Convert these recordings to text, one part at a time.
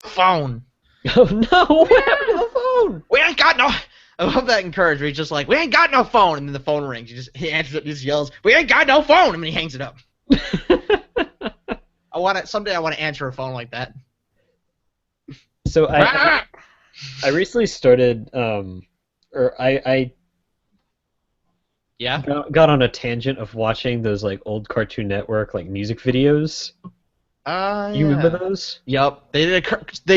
phone. Oh no! What happened to the phone? We ain't got no. I love that encouragement. He's just like, we ain't got no phone, and then the phone rings. He answers it, and just yells, we ain't got no phone, and then he hangs it up. Someday I want to answer a phone like that. So I recently started, I Yeah. got on a tangent of watching those like old Cartoon Network like music videos. You remember those? Yep. They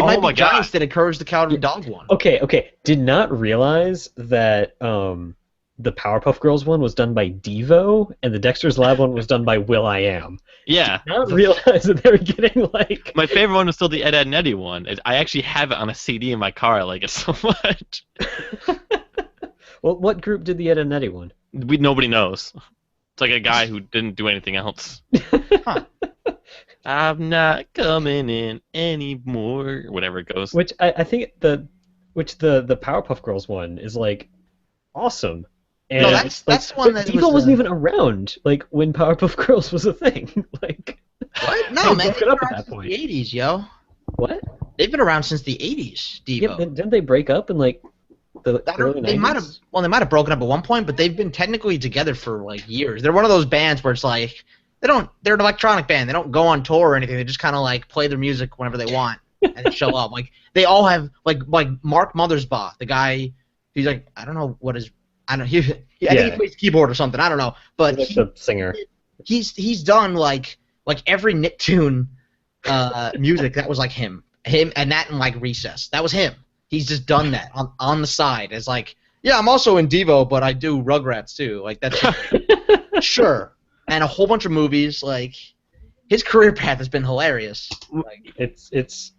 might be giants that encourage the cow to dog one. Okay. Did not realize that the Powerpuff Girls one was done by Devo and the Dexter's Lab one was done by Will.I.Am. Yeah. Did not realize that they were getting like. My favorite one was still the Ed, Edd n Eddy one. I actually have it on a CD in my car. I like it so much. Well, what group did the Ed, Edd n Eddy one? Nobody knows. It's like a guy who didn't do anything else. Huh. I'm not coming in anymore. Whatever it goes. Which I think the Powerpuff Girls one is like awesome. And No, that's one that Devo wasn't even around like when Powerpuff Girls was a thing. Like what? No, man. Broke it up at that point. The 80s, yo. What? They've been around since the 80s, Devo. Yeah, didn't they break up in like the early 90s? They might have broken up at one point, but they've been technically together for like years. They're one of those bands where it's like they're an electronic band. They don't go on tour or anything. They just kind of like play their music whenever they want and they show up. Like they all have like Mark Mothersbaugh, the guy. He's like I don't know what his I don't know. I think he plays keyboard or something. I don't know, but he's the singer. He's done like every Nicktoon music that was like him and that and like Recess. That was him. He's just done that on the side. It's like yeah, I'm also in Devo, but I do Rugrats too. Like that's sure. And a whole bunch of movies. Like his career path has been hilarious. Like, it's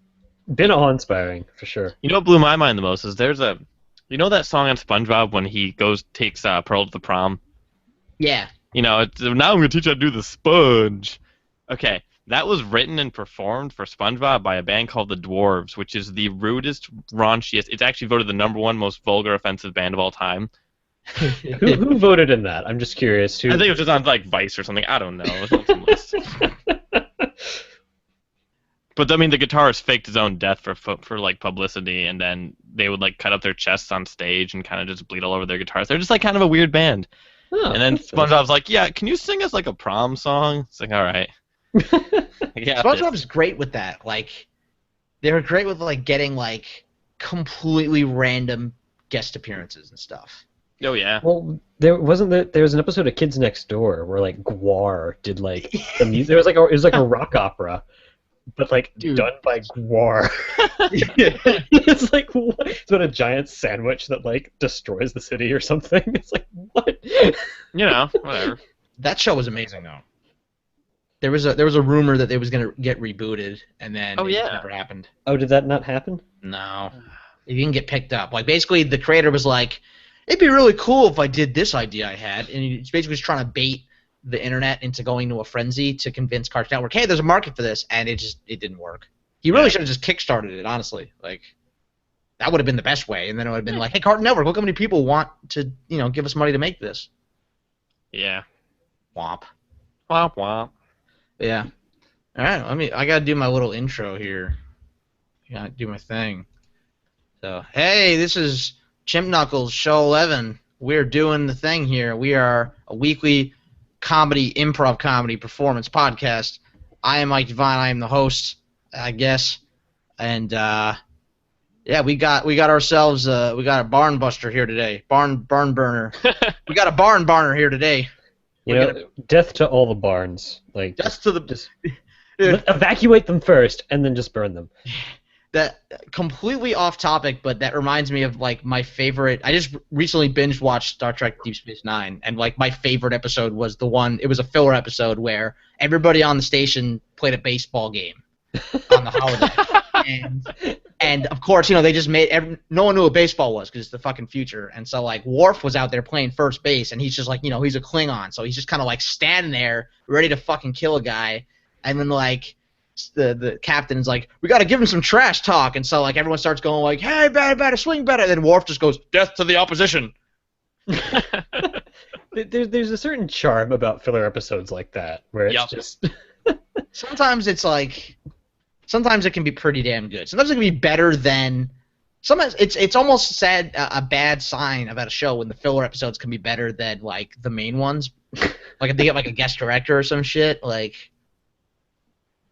been awe-inspiring for sure. You know what blew my mind the most is you know that song on SpongeBob when he takes Pearl to the prom? yeah. You know, now I'm going to teach you how to do the sponge. Okay, that was written and performed for SpongeBob by a band called the Dwarves, which is the rudest, raunchiest. It's actually voted the #1 most vulgar, offensive band of all time. Who voted in that? I'm just curious. I think it was just on like Vice or something. I don't know. It was on some list. But I mean, the guitarist faked his own death for like publicity, and then they would like cut up their chests on stage and kind of just bleed all over their guitars. They're just like kind of a weird band. Oh, and then SpongeBob's like, "Yeah, can you sing us like a prom song?" It's like, all right. Yeah. SpongeBob's great with that. Like, they were great with like getting like completely random guest appearances and stuff. Oh yeah. Well, there was an episode of Kids Next Door where like Gwar did like the music. It was like a rock opera, but like done by Gwar. It's like what? It's about a giant sandwich that like destroys the city or something. It's like what? You know, whatever. That show was amazing though. There was a rumor that they was gonna get rebooted, and then it never happened. Oh, did that not happen? No, it didn't get picked up. Like basically, the creator was like, "It'd be really cool if I did this idea I had," and he's basically just trying to bait the internet into going to a frenzy to convince Cartoon Network, "Hey, there's a market for this," and it didn't work. He really should have just kickstarted it, honestly. Like that would have been the best way, and then it would have been like, "Hey, Cartoon Network, look how many people want to, give us money to make this." Yeah. Womp. Womp womp. Yeah. All right. I gotta do my little intro here. I gotta do my thing. So, hey, this is Chimp Knuckles, Show 11. We're doing the thing here. We are a weekly improv comedy performance podcast. I am Mike Devine. I am the host, I guess. And we got ourselves we got a barn buster here today. Barn burner. We got a barn burner here today. Death to all the barns. Like Death to the just evacuate them first and then just burn them. That completely off topic, but that reminds me of like my favorite. I just recently binge watched Star Trek Deep Space Nine, and like my favorite episode was the one. It was a filler episode where everybody on the station played a baseball game on the holodeck, and of course they just made no one knew what baseball was because it's the fucking future, and so like Worf was out there playing first base, and he's just like he's a Klingon, so he's just kind of like standing there ready to fucking kill a guy, and then like. The captain's like, we got to give him some trash talk, and so like everyone starts going like, hey, batter, swing better. Then Worf just goes, death to the opposition. There's a certain charm about filler episodes like that, where it's just. Sometimes it's like sometimes it can be pretty damn good. Sometimes it can be better than. Sometimes it's almost sad a bad sign about a show when the filler episodes can be better than like the main ones. Like if they get like a guest director or some shit, like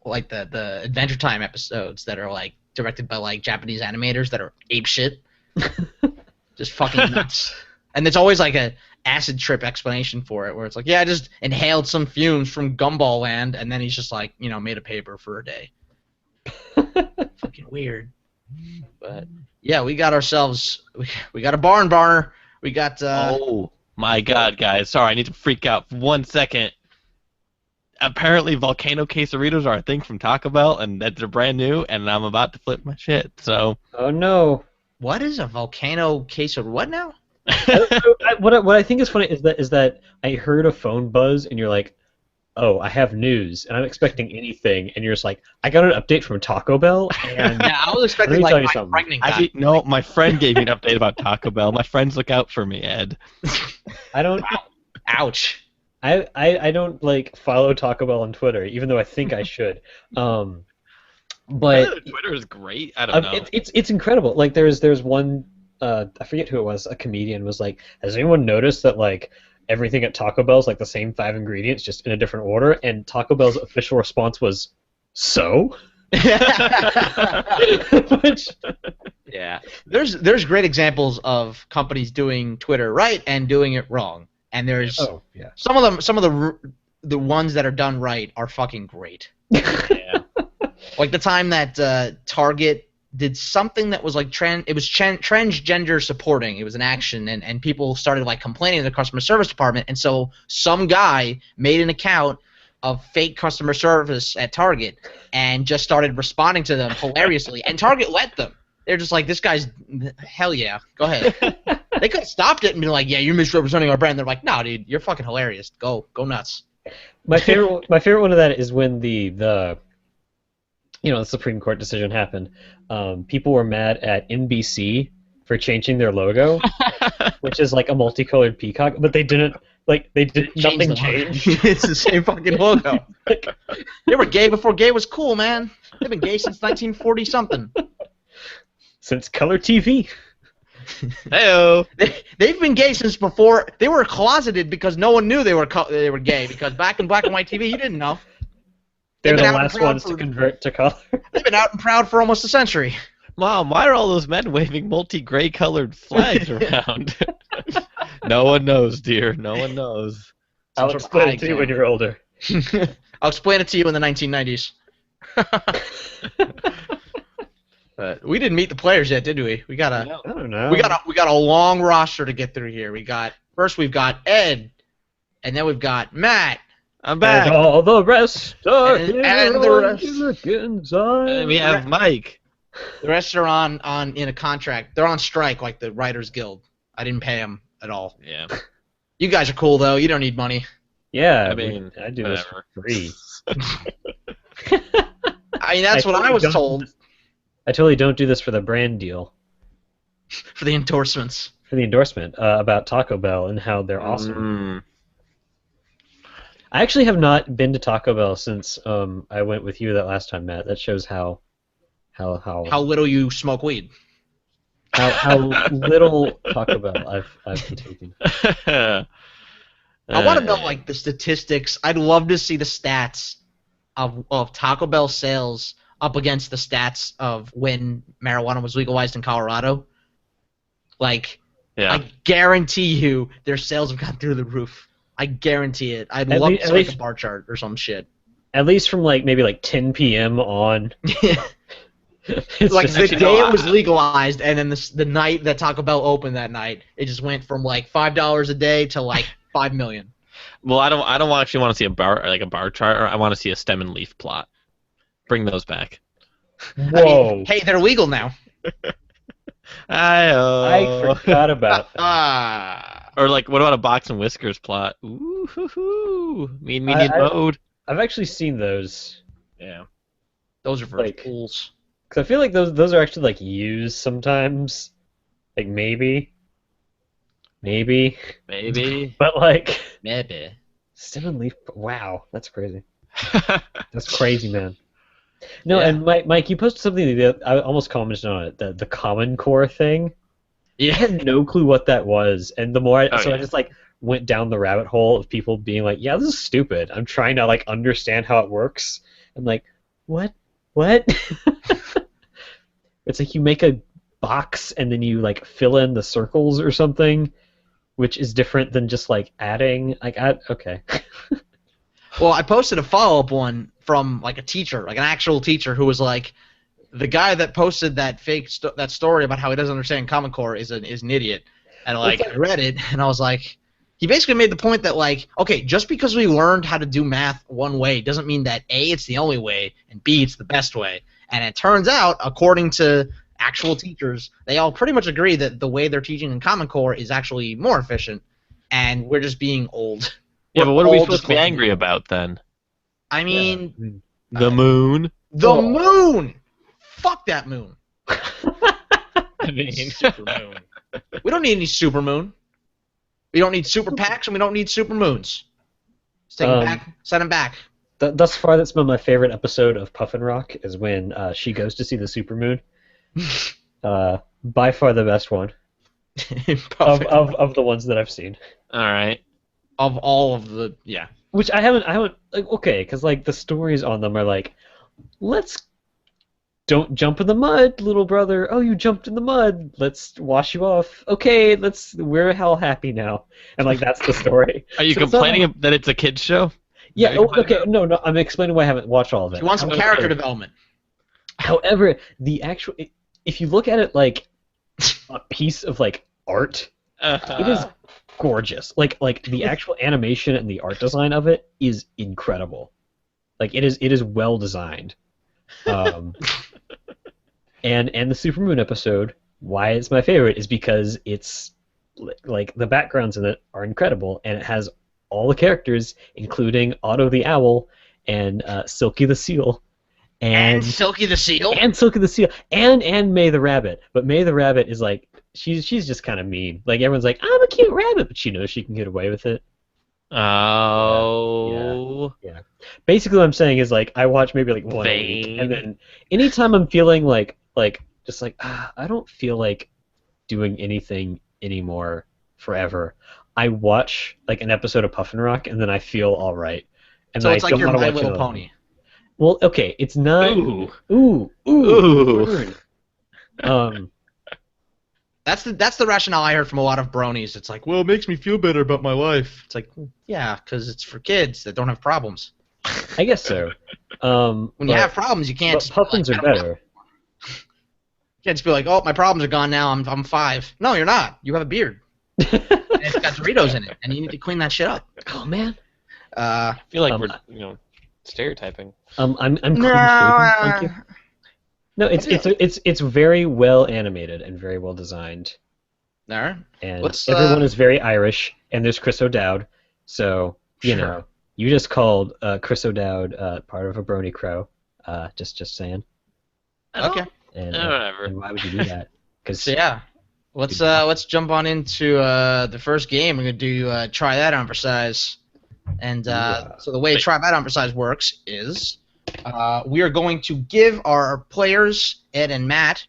the Adventure Time episodes that are like directed by like Japanese animators that are ape shit, just fucking nuts. And there's always like a acid trip explanation for it, where it's like, yeah, I just inhaled some fumes from Gumball Land, and then he's just like, made a paper for a day. Fucking weird. But yeah, we got ourselves, we got a barn burner. We got. Oh my God, guys! Sorry, I need to freak out for 1 second. Apparently, volcano quesadillas are a thing from Taco Bell, and that they're brand new, and I'm about to flip my shit. So. Oh no. What is a volcano queso? What now? What I think is funny is that I heard a phone buzz and you're like, oh, I have news, and I'm expecting anything, and you're just like, I got an update from Taco Bell, and Yeah, I was expecting Let me tell you like my something. pregnant guy. Actually, no, my friend gave me an update about Taco Bell. My friends look out for me, Ed. I don't. Ouch. I don't like follow Taco Bell on Twitter, even though I think I should. But Twitter is great. I don't know. it's incredible. Like there's one I forget who it was. A comedian was like, has anyone noticed that like everything at Taco Bell is like the same 5 ingredients, just in a different order? And Taco Bell's official response was, so. Which, Yeah, there's great examples of companies doing Twitter right and doing it wrong, and there's some of the ones that are done right are fucking great. Yeah. Like the time that Target did something that was like transgender supporting. It was an action, and people started like complaining to the customer service department, and so some guy made an account of fake customer service at Target and just started responding to them hilariously, and Target let them. They're just like, this guy's hell yeah, go ahead. They could have stopped it and been like, yeah, you're misrepresenting our brand. They're like, no, dude, you're fucking hilarious. Go nuts. my favorite one of that is when the Supreme Court decision happened. People were mad at NBC for changing their logo, which is like a multicolored peacock, but they didn't. Like nothing changed. It's the same fucking logo. They were gay before gay was cool, man. They've been gay since 1940 something. Since color TV. Heyo. They've been gay since before. They were closeted because no one knew they were gay. Because back in black and white TV, you didn't know. They're the last ones to convert to color. They've been out and proud for almost a century. Mom, why are all those men waving multi-gray colored flags around? No one knows, dear. No one knows. I'll explain it to you when you're older. I'll explain it to you in the 1990s. But we didn't meet the players yet, did we? We got I don't know. we got a long roster to get through here. We've got Ed, and then we've got Matt. I'm back. And all the rest are here and the rest. And we have Mike. The rest are on in a contract. They're on strike like the Writers Guild. I didn't pay them at all. Yeah. You guys are cool though. You don't need money. Yeah, I mean, I do this for free. I mean, that's what I was told. I totally don't do this for the brand deal. For the endorsements. For the endorsement about Taco Bell and how they're awesome. I actually have not been to Taco Bell since I went with you that last time, Matt. That shows how little you smoke weed. How little Taco Bell I've been taking. I want to know like the statistics. I'd love to see the stats of Taco Bell sales up against the stats of when marijuana was legalized in Colorado. Like, yeah. I guarantee you their sales have gone through the roof. I guarantee it. I'd love to see like a bar chart or some shit. At least from like maybe like 10 p.m. on. It's like the day it was legalized, and then the night that Taco Bell opened that night, it just went from like $5 a day to like 5 million. Well, I don't actually want to see a bar chart. I want to see a stem and leaf plot. Bring those back. Whoa! I mean, hey, they're legal now. I forgot about that. Or like, what about a box and whiskers plot? Ooh, hoo, hoo. Mean mode. I've actually seen those. Yeah. Those are for like, fools. Because I feel like those are actually like used sometimes. Like maybe. But like. Maybe. Stem and leaf. Wow, that's crazy. That's crazy, man. No, Yeah. and Mike, you posted something that I almost commented on it, the Common Core thing. I had no clue what that was, and the more I Yeah. just like went down the rabbit hole of people being like, "Yeah, this is stupid. I'm trying to like understand how it works." I'm like, "What? What?" It's like you make a box and then you like fill in the circles or something, which is different than just like adding. Okay. Well, I posted a follow-up one from like a teacher, like an actual teacher, who was like, the guy that posted that that story about how he doesn't understand Common Core is an idiot. And like I read it, and I was like, he basically made the point that like, okay, just because we learned how to do math one way doesn't mean that A, it's the only way, and B, it's the best way. And it turns out, according to actual teachers, they all pretty much agree that the way they're teaching in Common Core is actually more efficient, and we're just being old. Yeah, but We're what are we all supposed just to be looking- angry about then? I mean, Yeah. The moon. the Oh. moon. Fuck that moon. I mean, Supermoon. We don't need any supermoon. We don't need super packs, and we don't need super moons. Just take them back, send them back. Thus far, that's been my favorite episode of Puffin Rock is when she goes to see the supermoon. By far the best one of the ones that I've seen. all right. Of all of the Which I haven't like, okay, because like the stories on them are like, don't jump in the mud, little brother. Oh, you jumped in the mud. Let's wash you off. Okay, we're hell happy now. And like that's the story. Are you So it's not complaining that it's a kids show? Yeah. Are you complaining Okay. No. I'm explaining why I haven't watched all of it. You want some character development. However, if you look at it like a piece of like art, it is gorgeous. Like the actual animation and the art design of it is incredible. Like it is well designed. And the Supermoon episode, why it's my favorite is because it's like the backgrounds in it are incredible, and it has all the characters, including Otto the Owl and Silky the Seal. And Silky the Seal. And Silky the Seal. And May the Rabbit. But May the Rabbit is like, she's just kind of mean. Like, everyone's like, I'm a cute rabbit, but she knows she can get away with it. Oh. Yeah. Basically what I'm saying is, like, I watch maybe like one a week, and then anytime I'm feeling like just like, I don't feel like doing anything anymore forever, I watch like an episode of Puffin Rock, and then I feel all right. And So it's I like don't your wanna My watch Little another Pony. one. Well, okay, it's not. Ooh. Ooh. That's the rationale I heard from a lot of bronies. It's like, well, it makes me feel better about my life. It's like, yeah, because it's for kids that don't have problems. I guess so. When you have problems, you can't. But Puffins are better. You can't just be like, oh, my problems are gone now. I'm 5. No, you're not. You have a beard. And it's got Doritos in it, and you need to clean that shit up. Oh man. I feel like we're stereotyping. I'm clean shaven, thank you. No, it's very well animated and very well designed. All right. And everyone is very Irish, and there's Chris O'Dowd, so you know, you just called Chris O'Dowd part of a Brony Crow. Just saying. Okay. And, Whatever. and why would you do that? Because So yeah, let's jump on into the first game. We're gonna do try that on for size, and so the way try that on for size works is we are going to give our players Ed and Matt.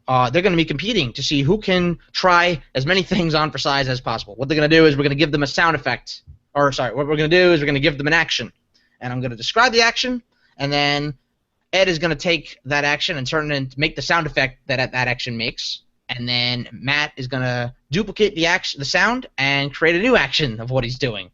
They're going to be competing to see who can try as many things on for size as possible. What they're going to do is we're going to give them a sound effect, what we're going to do is we're going to give them an action, and I'm going to describe the action, and then Ed is going to take that action and turn it into make the sound effect that action makes, and then Matt is going to duplicate the sound and create a new action of what he's doing.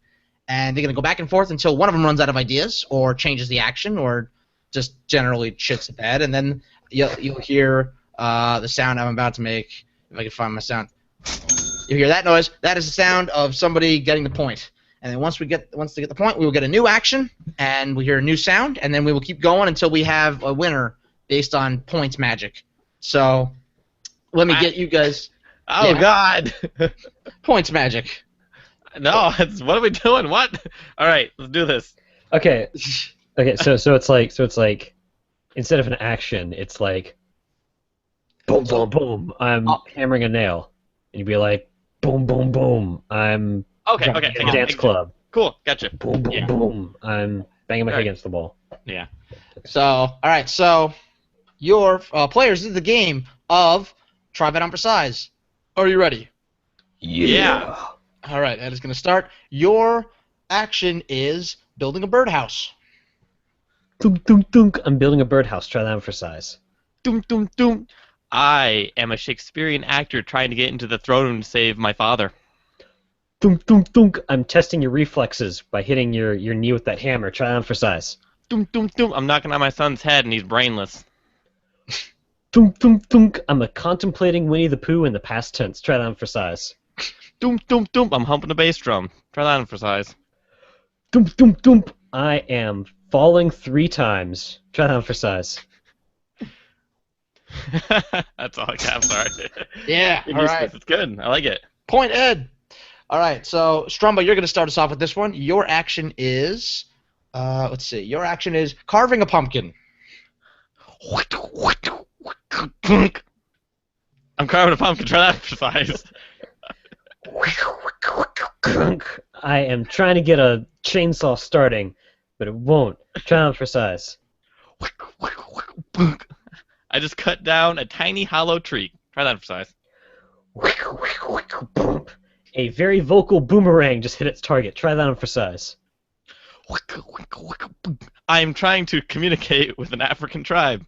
And they're going to go back and forth until one of them runs out of ideas or changes the action or just generally shits the bed, and then you'll hear the sound I'm about to make. If I can find my sound. You hear that noise? That is the sound of somebody getting the point. And then once they get the point, we will get a new action, and we hear a new sound, and then we will keep going until we have a winner based on points magic. So let me get you guys. Oh God. Points magic. No, what are we doing? What? All right, let's do this. okay, so it's like instead of an action, it's like boom, boom, boom. I'm hammering a nail, and you'd be like boom, boom, boom. I'm Okay. in a dance club. Cool, gotcha. Boom, boom, boom. I'm Banging my head Right. against the wall. Yeah. So, all right. So, your players, this is the game of Try Bet on Precise. Are you ready? Yeah. All right. Ed is going to start. Your action is building a birdhouse. Dunk, dunk, dunk. I'm building a birdhouse. Try that on for size. Doom, doom, doom. I am a Shakespearean actor trying to get into the throne room to save my father. Dunk, dunk, dunk. I'm testing your reflexes by hitting your knee with that hammer. Try that on for size. Doom, doom, doom. I'm knocking on my son's head and he's brainless. Dunk, dunk, dunk. I'm contemplating Winnie the Pooh in the past tense. Try that on for size. Doom, doom, doom. I'm humping a bass drum. Try that on for size. Dump, dump, dump. I am falling 3 times. Try that on for size. That's all I got. I'm sorry. Yeah. All right. It's good. I like it. Point, Ed. All right. So, Strumba, you're going to start us off with this one. Your action is, let's see. Your action is carving a pumpkin. I'm carving a pumpkin. Try that for size. I am trying to get a chainsaw starting, but it won't. Try that on for size. I just cut down a tiny hollow tree. Try that for size. A very vocal boomerang just hit its target. Try that on for size. I am trying to communicate with an African tribe.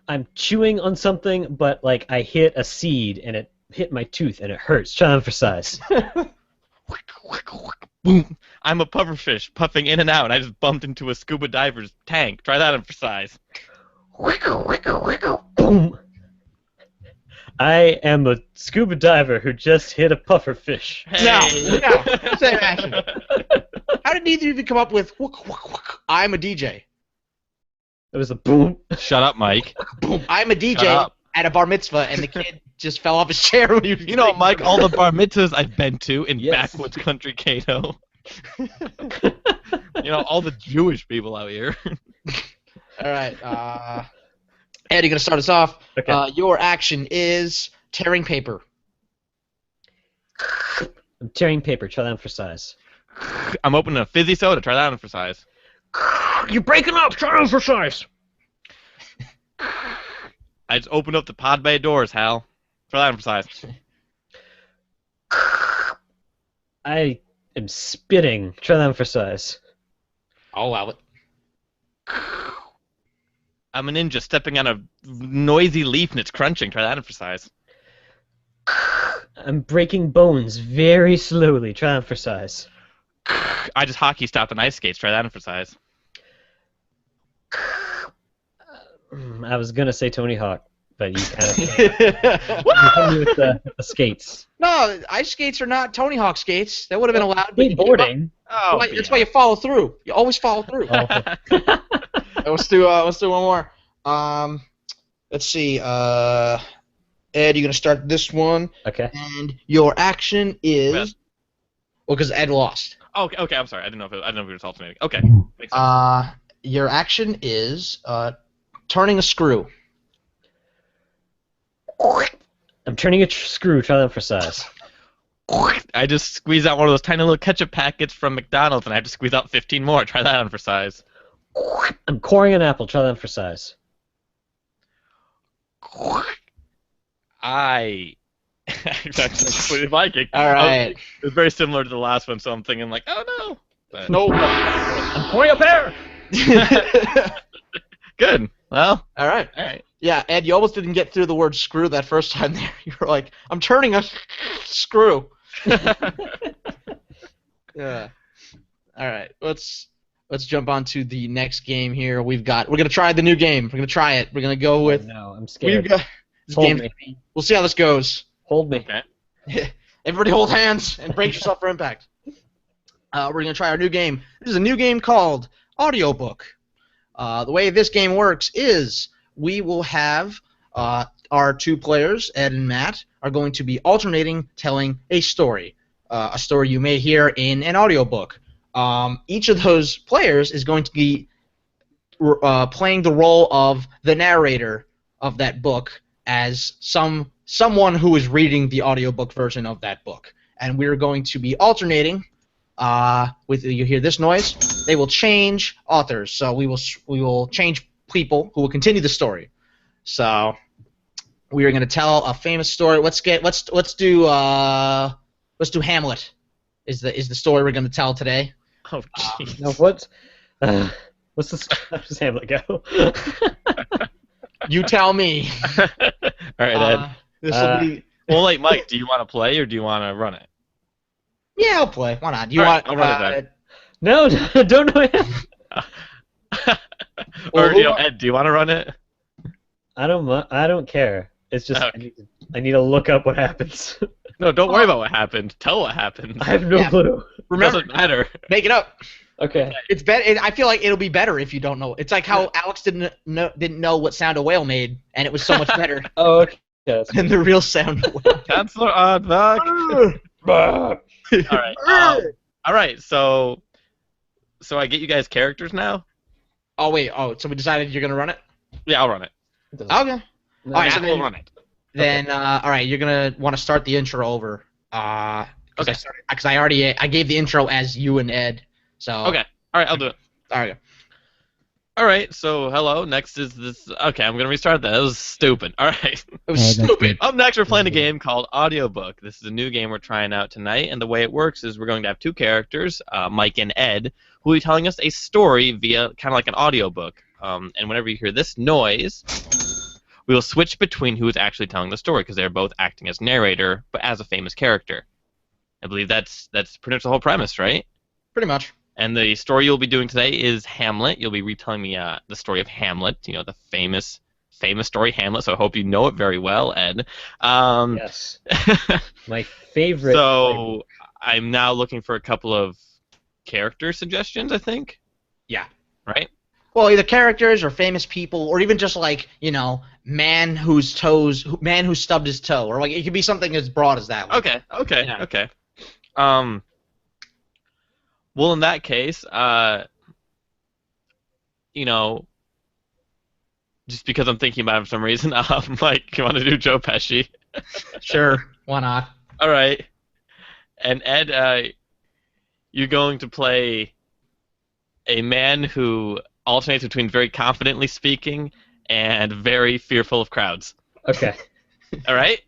I'm chewing on something, but like I hit a seed and it hit my tooth and it hurts. Try that on for size. Boom. I'm a pufferfish puffing in and out, and I just bumped into a scuba diver's tank. Try that on for size. Boom. I am a scuba diver who just hit a pufferfish. Hey. No, same action. How did neither of you come up with I'm a DJ? It was a boom. Shut up, Mike. Boom. I'm a Shut DJ up. at a bar mitzvah, and the kid just fell off his chair when he was You know, Mike, all the bar mitzvahs I've been to in Yes. backwoods country Cato. You know, all the Jewish people out here. All right. Ed, you're going to start us off. Okay. Your action is tearing paper. I'm tearing paper. Try that on for size. I'm opening a fizzy soda. Try that on for size. You're breaking up. Try that on for size. I just opened up the pod bay doors, Hal. Try that on for size. I am spitting. Try that on for size. I'll allow it. I'm a ninja stepping on a noisy leaf and it's crunching. Try that on for size. I'm breaking bones very slowly. Try that on for size. I just hockey stopped on ice skates. Try that on for size. I was gonna say Tony Hawk, but you kind of you hit me with the skates. No, ice skates are not Tony Hawk skates. That would have been allowed. but you give up. Skateboarding. Oh, That's why you follow through. You always follow through. Let's do one more. Let's see. Ed, you're gonna start this one, Okay. and your action is Yes. well, because Ed lost. Okay, I'm sorry. I didn't know if it was alternating. Okay. Makes sense. Your action is turning a screw. I'm turning a screw. Try that on for size. I just squeeze out one of those tiny little ketchup packets from McDonald's, and I have to squeeze out 15 more. Try that on for size. I'm coring an apple. Try that on for size. I completely Viking. All right. It's very similar to the last one, so I'm thinking like, oh no. But- No. I'm coring a pear. Good. Well. All right. All right. Yeah, Ed, you almost didn't get through the word screw that first time there. You were like, I'm turning a screw. Yeah. All right. Let's jump on to the next game here. We're gonna try the new game. We're gonna try it. We're gonna go with No, I'm we've scared. got this Hold game. me. We'll see how this goes. Hold me. Okay. Everybody hold hands and brace yourself for impact. We're going to try our new game. This is a new game called Audiobook. The way this game works is we will have our two players, Ed and Matt, are going to be alternating telling a story you may hear in an audiobook. Each of those players is going to be playing the role of the narrator of that book as someone who is reading the audiobook version of that book. And we're going to be alternating with you hear this noise, they will change authors. So we will change people who will continue the story. So we are going to tell a famous story. Let's do Hamlet. Is the story we're going to tell today? Oh, jeez. Now what's the how does Hamlet go? You tell me. All right, Ed. This will be. Well, like, Mike, do you want to play or do you want to run it? Yeah, I'll play. Why not? Do you All want? right, I'll run it No, don't know. Or Ed, do you want to run it? I don't care. It's just Okay. I need to look up what happens. No, don't worry about what happened. Tell what happened. I have no Yeah. clue. Remember, Doesn't matter. make it up. Okay. It's better. I feel like it'll be better if you don't know. It's like how Alex didn't know what sound a whale made, and it was so much better Oh, okay. That's than the real sound of a whale. Chancellor Oddbuck. Bah. All right. So I get you guys characters now. Oh wait. Oh, so we decided you're gonna run it. Yeah, I'll run it. Okay. No, All right, so Matt will run it. Then all right, you're gonna want to start the intro over. Okay. Because I gave the intro as you and Ed. So. Okay. All right, I'll do it. All right. All right. So hello. Next is this. Okay, I'm gonna restart that. That was stupid. All right. It was stupid. Up next, we're playing a game called Audiobook. This is a new game we're trying out tonight, and the way it works is we're going to have two characters, Mike and Ed, who will be telling us a story via kind of like an audiobook. And whenever you hear this noise, we will switch between who is actually telling the story, because they're both acting as narrator, but as a famous character. I believe that's pretty much the whole premise, right? Pretty much. And the story you'll be doing today is Hamlet. You'll be retelling me the story of Hamlet, the famous story Hamlet, so I hope you know it very well, Ed. Yes. My favorite. So I'm now looking for a couple of character suggestions, I think. Yeah. Right? Well, either characters or famous people, or even just like man who stubbed his toe, or like it could be something as broad as that. Okay. Yeah. Okay. Well, in that case, just because I'm thinking about it for some reason, Mike, you want to do Joe Pesci? Sure. Why not? All right. And Ed, you're going to play a man who alternates between very confidently speaking and very fearful of crowds. Okay. All right?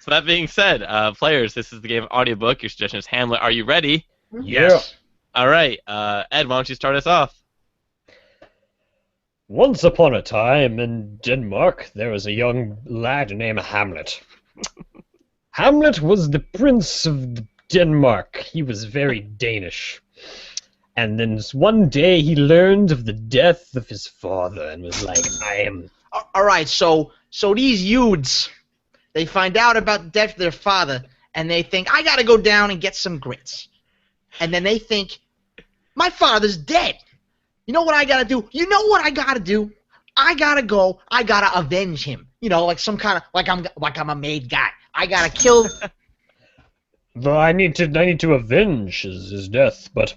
So that being said, players, this is the game of Audiobook. Your suggestion is Hamlet. Are you ready? Yes. All right. Ed, why don't you start us off? Once upon a time in Denmark, there was a young lad named Hamlet. Hamlet was the prince of Denmark. He was very Danish. And then one day he learned of the death of his father and was like, I am... All right. So these youths, they find out about the death of their father, and they think, I gotta go down and get some grits. And then they think, my father's dead. You know what I gotta do? You know what I gotta do? I gotta avenge him. Like some kind of like I'm a made guy. I gotta kill. Well, I need to avenge his death, but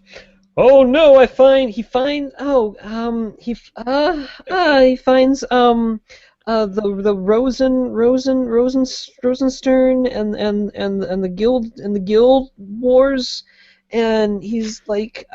oh no, he finds the Rosenstern and the guild wars, and he's like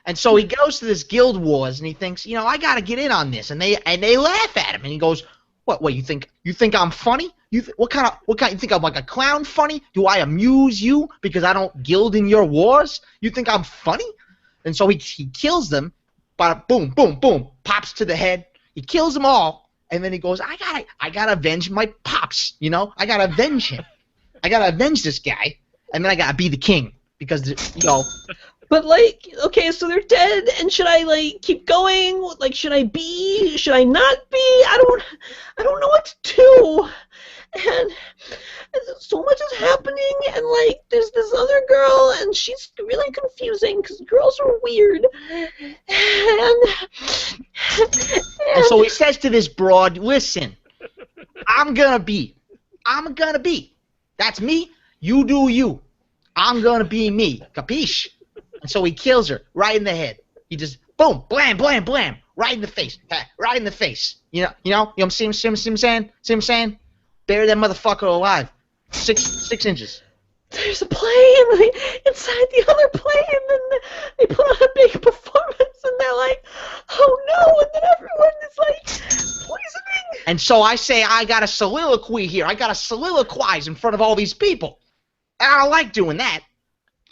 And so he goes to this guild wars, and he thinks, I gotta get in on this, and they laugh at him, and he goes, what? You think I'm funny? What kind? You think I'm like a clown funny? Do I amuse you because I don't guild in your wars? You think I'm funny? And so he kills them, but boom, boom, boom, pops to the head. He kills them all, and then he goes, I gotta avenge my pops. I gotta avenge him. I gotta avenge this guy, and then I gotta be the king because But okay, so they're dead, and should I keep going? Should I not be? I don't know what to do. And so much is happening, and there's this other girl, and she's really confusing because girls are weird. And so he says to this broad, listen, I'm gonna be. That's me. You do you. I'm gonna be me. Capiche? And so he kills her right in the head. He just boom, blam, blam, blam, right in the face, right in the face. You know what I'm saying? Bury that motherfucker alive. 6 inches. There's a plane inside the other plane, and they put on a big performance, and they're like, oh no, and then everyone is like poisoning. And so I say I got a soliloquy here. I got to soliloquize in front of all these people. And I don't like doing that.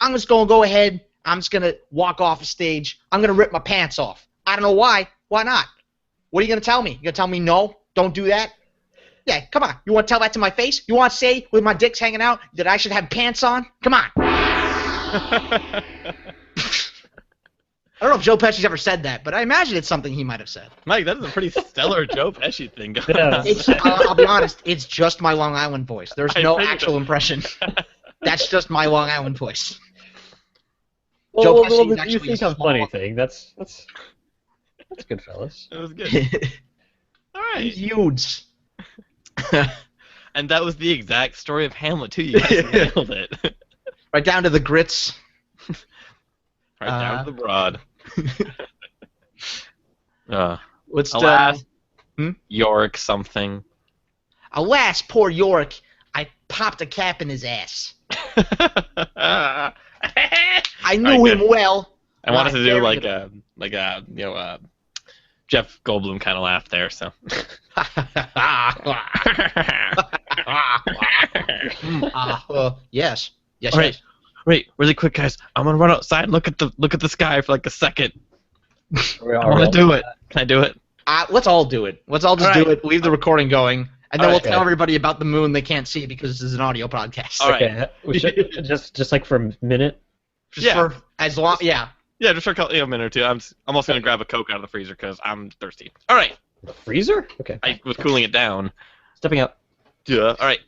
I'm just going to go ahead. I'm just going to walk off the stage. I'm going to rip my pants off. I don't know why. Why not? What are you going to tell me? You going to tell me no? Don't do that? Yeah, come on. You want to tell that to my face? You want to say, with my dick's hanging out, that I should have pants on? Come on. I don't know if Joe Pesci's ever said that, but I imagine it's something he might have said. Mike, that is a pretty stellar Joe Pesci thing going Yeah. on. I'll be honest, it's just my Long Island voice. There's no actual impression. That's just my Long Island voice. Joe Well, Pesci's you actually think a I'm funny small- thing. That's good, fellas. That was good. All right. He's huge. And that was the exact story of Hamlet, too. You guys nailed it. Right down to the grits. Right down to the broad. What's Alas, Hmm? Yorick something. Alas, poor Yorick. I popped a cap in his ass. I knew him well. I wanted Not to do very like a Jeff Goldblum kind of laugh there. So. Yes. Yes. All right. Yes. Wait, really quick, guys. I'm gonna run outside and look at the sky for like a second. I want to do it. Can I do it? Let's all do it. Let's all just All right. do it. Leave the recording going, and then All we'll right. tell everybody about the moon they can't see because this is an audio podcast. All right. Okay, we should just like for a minute. Just Yeah. for as long. Yeah. Yeah, just for a minute or two. I'm also gonna grab a Coke out of the freezer because I'm thirsty. All right. Freezer? Okay. I was cooling it down. Stepping out. Yeah. All right.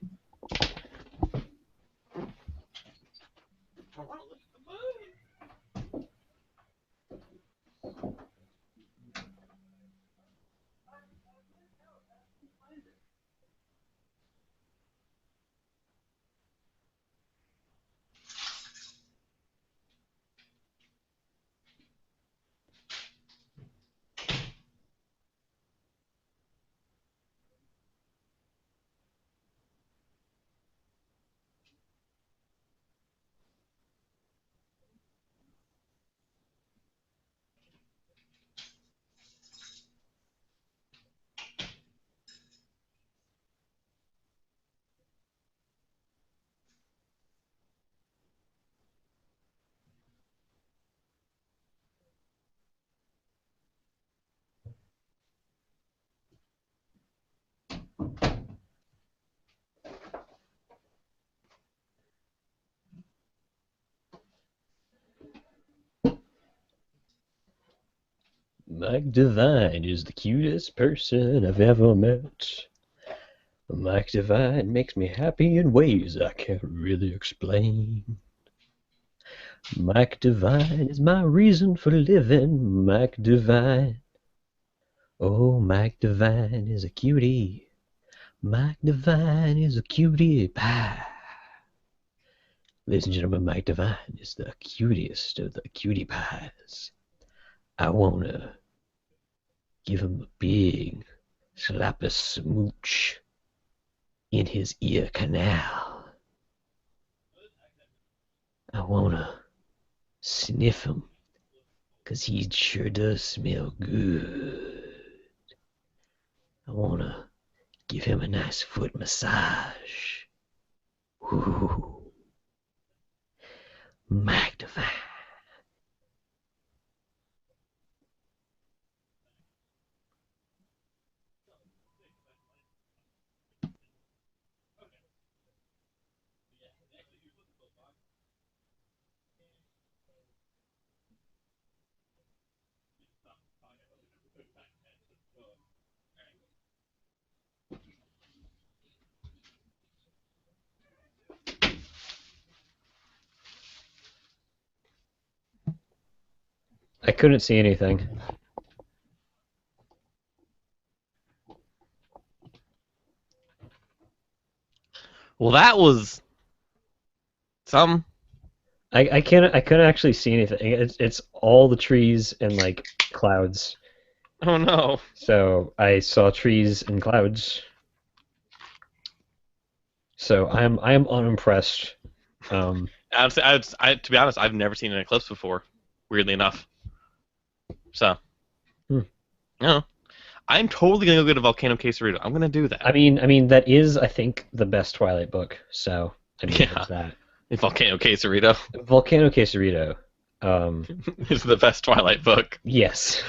Mike Devine is the cutest person I've ever met. Mike Devine makes me happy in ways I can't really explain. Mike Devine is my reason for living. Mike Devine. Oh, Mike Devine is a cutie. Mike Devine is a cutie pie. Ladies and gentlemen, Mike Devine is the cutest of the cutie pies. I wanna give him a big slap a smooch in his ear canal. I wanna sniff him, 'cause he sure does smell good. I wanna give him a nice foot massage. Ooh. Mike Devine. I couldn't see anything. Well, that was some. I couldn't actually see anything. It's all the trees and like clouds. Oh no. So I saw trees and clouds. So I am unimpressed. Honestly, to be honest, I've never seen an eclipse before. Weirdly enough, so Hmm. you know, I'm totally gonna go get a volcano quesarito. I'm gonna do that. I mean that is I think the best Twilight book. So I mean Yeah, there's that. a volcano quesarito Volcano Quesarito. is the best Twilight book. Yes.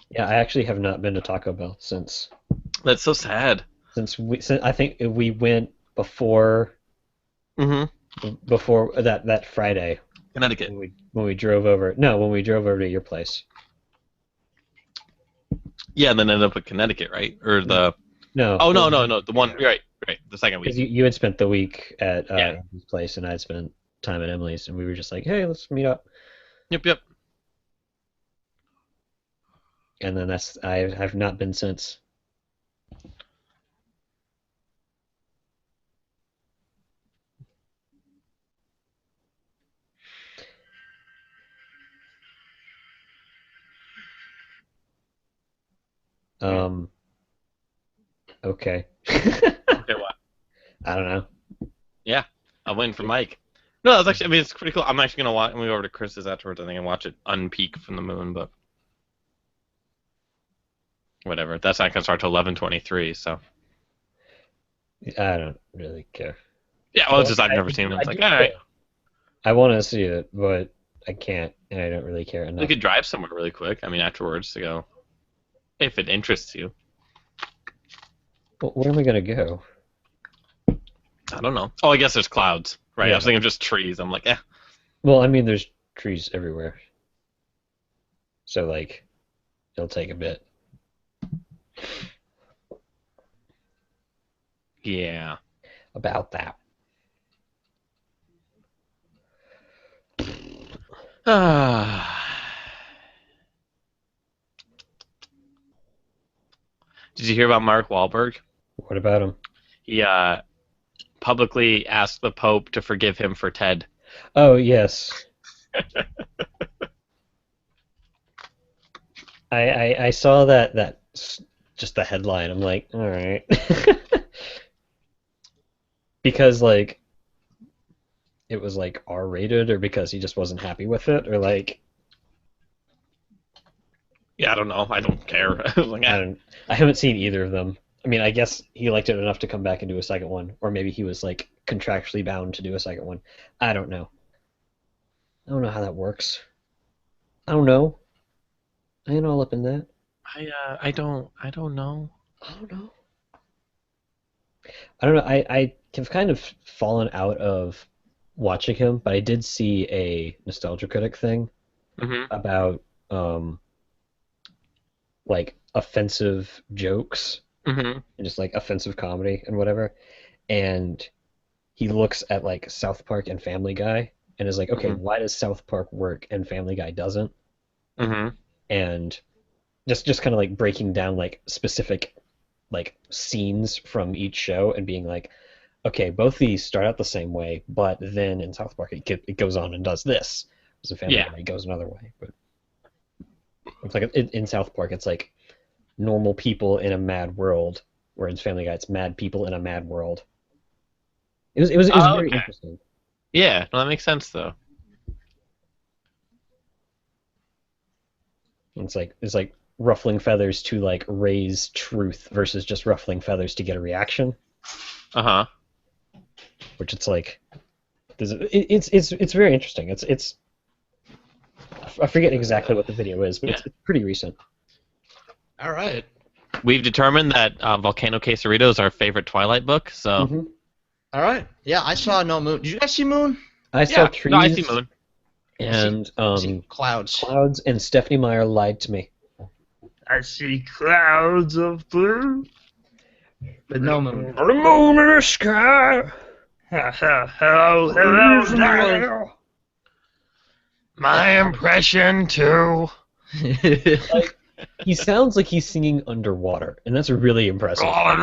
Yeah, I actually have not been to Taco Bell That's so sad. since I think we went Mm-hmm. before that Friday Connecticut. when we drove over. No, when we drove over to your place. Yeah, and then ended up with Connecticut, right? Or the No, oh no, the one right, the second because week. you had spent the week at Yeah. Andrew's place and I had spent time at Emily's, and we were just like, hey, let's meet up. Yep. And then I've not been since. Um, okay. Okay, what? I don't know. Yeah, I'm waiting for Mike. No, that's actually. I mean, it's pretty cool. I'm actually gonna watch. I'm gonna go over to Chris's afterwards. I think and watch it unpeak from the moon, but whatever. That's not gonna start till 11:23. So I don't really care. yeah, well, it's just I've never seen it. It's like all right, I want to see it, but I can't, and I don't really care we enough. could drive somewhere really quick. I mean, afterwards to go if it interests you. Well, where am I gonna go? I don't know. Oh, I guess there's clouds. Right. I Yeah. was thinking just trees. I'm like, eh. Well, I mean, there's trees everywhere, so like, it'll take a bit. Yeah. About that. Did you hear about Mark Wahlberg? What about him? He publicly asked the Pope to forgive him for Ted. Oh yes, I saw just the headline. I'm like, all right, because like it was like R-rated, or because he just wasn't happy with it, or like Yeah, I don't know. I don't care. I was like, I eh. don't. I haven't seen either of them. I mean, I guess he liked it enough to come back and do a second one, or maybe he was like contractually bound to do a second one. I don't know. I don't know how that works. I don't know. I ain't all up in that. I don't know. I don't know. I don't know. I have kind of fallen out of watching him, but I did see a Nostalgia Critic thing Mm-hmm. about like offensive jokes Mm-hmm. and just like offensive comedy and whatever. And he looks at like South Park and Family Guy and is like, okay, Mhm. why does South Park work and Family Guy doesn't? Mm-hmm. And just kind of like breaking down like specific like scenes from each show and being like, okay, both these start out the same way, but then in South Park it goes on and does this. As a Family Yeah. Guy, it goes another way. But it's like in South Park, it's like normal people in a mad world, where in Family Guy, it's mad people in a mad world. It was Oh, very okay. interesting. Yeah, no, that makes sense though. It's like ruffling feathers to like raise truth versus just ruffling feathers to get a reaction, Uh-huh. which it's like it's very interesting. It's I forget exactly what the video is, but Yeah. it's pretty recent. All right. We've determined that Volcano Quesarito is our favorite Twilight book, so hmm All right. Yeah, I saw No Moon. Did you guys see Moon? I saw yeah. trees No, I see Moon. and I see clouds. clouds, and Stephanie Meyer lied to me. I see clouds of blue. But no moon. The moon in the sky. Hello. My impression too. He sounds like he's singing underwater, and that's really impressive. All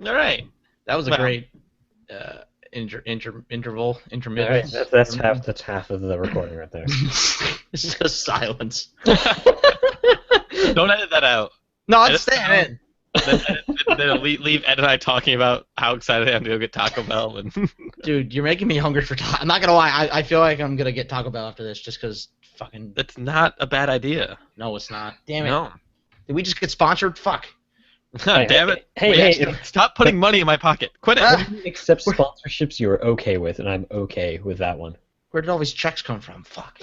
right. That was a Well. great interval, All intermittent. right, that's half of the recording right there. It's just silence. Don't edit that out. No, Edit it's staying that out. in. Then leave Ed and I talking about how excited I am to go get Taco Bell. And Dude, you're making me hungry for I'm not gonna lie. I feel like I'm gonna get Taco Bell after this just because fucking. that's not a bad idea. No, it's not. Damn it. No. Did we just get sponsored? Fuck. Damn it. Hey, Stop putting money in my pocket. Quit it. Ah. Accept sponsorships you're okay with, and I'm okay with that one. Where did all these checks come from? Fuck.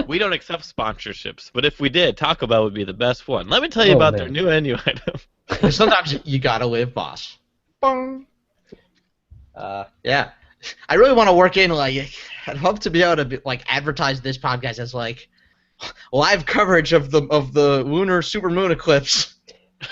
We don't accept sponsorships, but if we did, Taco Bell would be the best one. Let me tell you about their new menu item. Sometimes you gotta live, boss. Bong. Yeah. I really want to work in, like, I'd hope to be able to advertise this podcast as like live coverage of the lunar supermoon eclipse.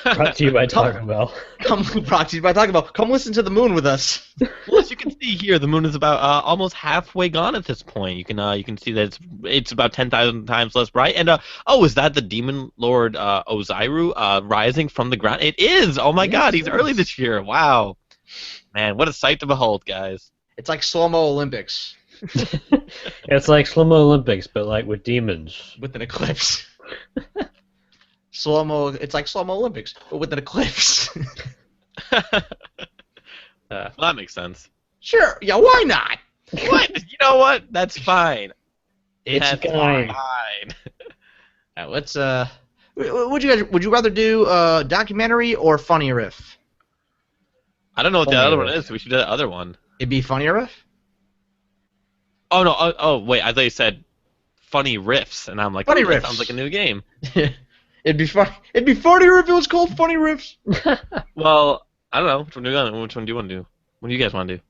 Brought to you by Taco Bell. Come, brought to you by Taco Bell. Come listen to the moon with us. Well, as you can see here, the moon is about almost halfway gone at this point. You can see that it's about 10,000 times less bright. And is that the demon lord Oziru rising from the ground? It is. Oh my God, he's early this year. Wow, man, what a sight to behold, guys. It's like slow-mo Olympics It's like slow-mo Olympics, but like with demons. with an eclipse. Slow-mo. It's like slow-mo Olympics, but with an eclipse. Well, that makes sense. Sure. Yeah. Why not? What? You know what? That's fine. It's That's fine. Let's would you rather do documentary or funny riff? I don't know what the Funny other one riff. is. We should do the other one. It'd be funny riff. Oh no! Oh wait! I thought you said funny riffs, and I'm like, Funny that riffs. sounds like a new game. It'd be fun. It'd be funnier if it was called funny riffs. Well, I don't know. Which one do you want to do? What do you guys want to do?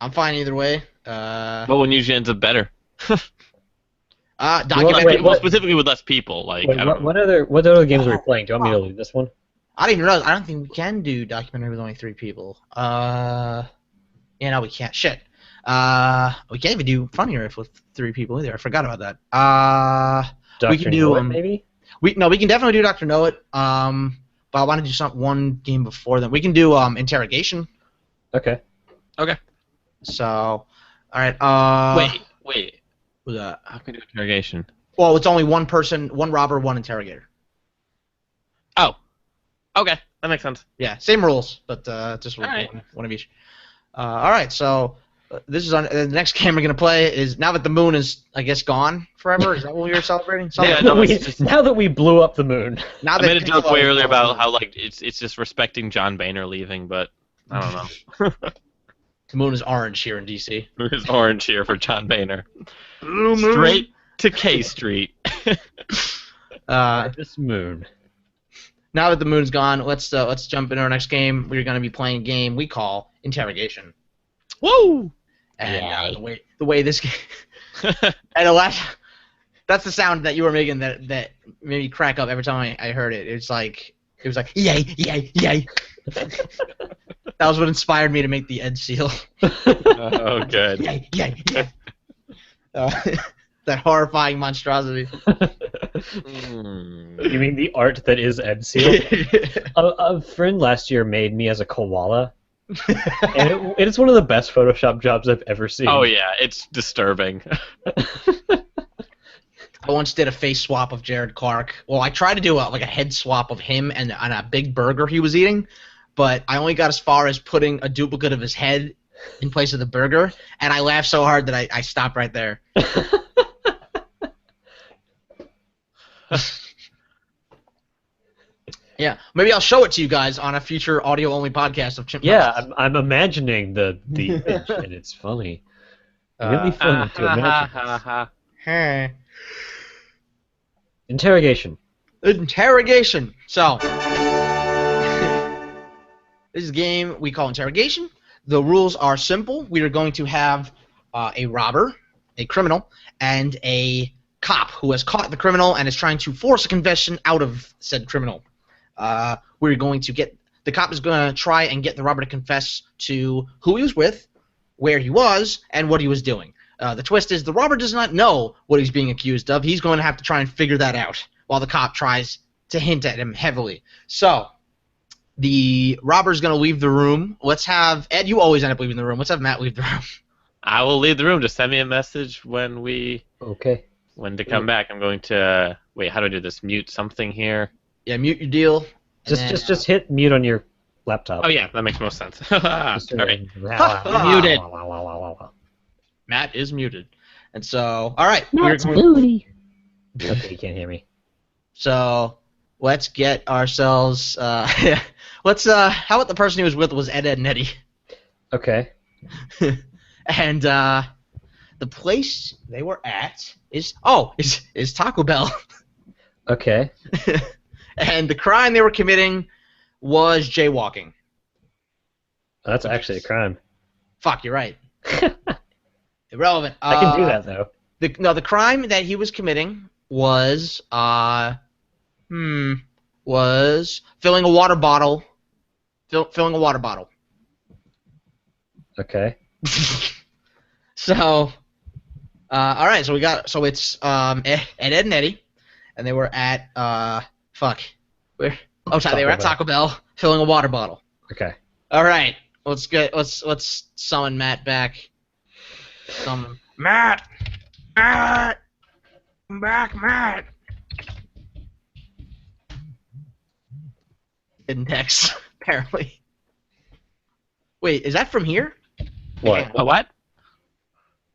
I'm fine either way. What one usually ends up better? Documentary. Wait, what? Specifically with less people. Like, Wait, I don't know. what other games are we playing? Do you want me to leave this one? I didn't even realize. I don't think we can do documentary with only 3 people. Yeah, no, we can't. Shit. We can't even do funny riff with 3 people either. I forgot about that. We can do maybe. We can definitely do Dr. Know It. But I want to do one game before then. We can do interrogation. Okay. Okay. So, all right. Wait. What's that? How can we do interrogation? Well, it's only one person, one robber, one interrogator. Oh. Okay, that makes sense. Yeah, same rules, but just one, Alright. one of each. All right, so this is on the next game we're gonna play is now that the moon is, I guess, gone forever. Is that what we were celebrating? Yeah, Something- no, it's just- Now that we blew up the moon. Now I that made a joke Piccolo way is earlier gone. about how like it's just respecting John Boehner leaving, but I don't know. The moon is orange here in DC. There's orange here for John Boehner. Straight to K Street. This moon. Now that the moon's gone, let's jump into our next game. We're gonna be playing a game we call interrogation. Woo! And the way this game and that's the sound that you were making that made me crack up every time I heard it. It was like yay. That was what inspired me to make the Ed seal. Oh, good. Yay. That horrifying monstrosity. You mean the art that is Ed Seal? A friend last year made me as a koala, and it is one of the best Photoshop jobs I've ever seen. Oh yeah, it's disturbing. I once did a face swap of Jared Clark. Well, I tried to do a head swap of him and on a big burger he was eating, but I only got as far as putting a duplicate of his head in place of the burger, and I laughed so hard that I stopped right there. Yeah, maybe I'll show it to you guys on a future audio-only podcast of Chimp. Yeah, I'm imagining the image, and it's funny. Really funny to imagine. Hey. Interrogation. Interrogation. So, this is a game we call interrogation. The rules are simple. We are going to have a robber, a criminal, and a cop who has caught the criminal and is trying to force a confession out of said criminal. We're going to get the cop is going to try and get the robber to confess to who he was with, where he was, and what he was doing. The twist is the robber does not know what he's being accused of. He's going to have to try and figure that out while the cop tries to hint at him heavily. So, The robber's gonna leave the room. Let's have Ed. You always end up leaving the room. Let's have Matt leave the room. I will leave the room. Just send me a message when to come back. I'm going to wait. How do I do this? Mute something here. Yeah, mute your deal. Just hit mute on your laptop. Oh yeah, that makes most sense. All right. Muted. Matt is muted, and so all right. Matt's booty. Okay, you can't hear me. So let's get ourselves. Let's. How about the person he was with was Ed, and Eddie, Okay. and the place they were at is Taco Bell, Okay. and the crime they were committing was jaywalking. That's actually a crime. Fuck, you're right. Irrelevant. I can do that though. The crime that he was committing was filling a water bottle. Filling a water bottle. Okay. So, all right. So it's Ed and Eddie, and they were at where? Oh, sorry, they were at Taco Bell filling a water bottle. Okay. All right. Let's summon Matt back. Summon Matt. Matt. Come back, Matt. Index, apparently. Wait, is that from here? What? What?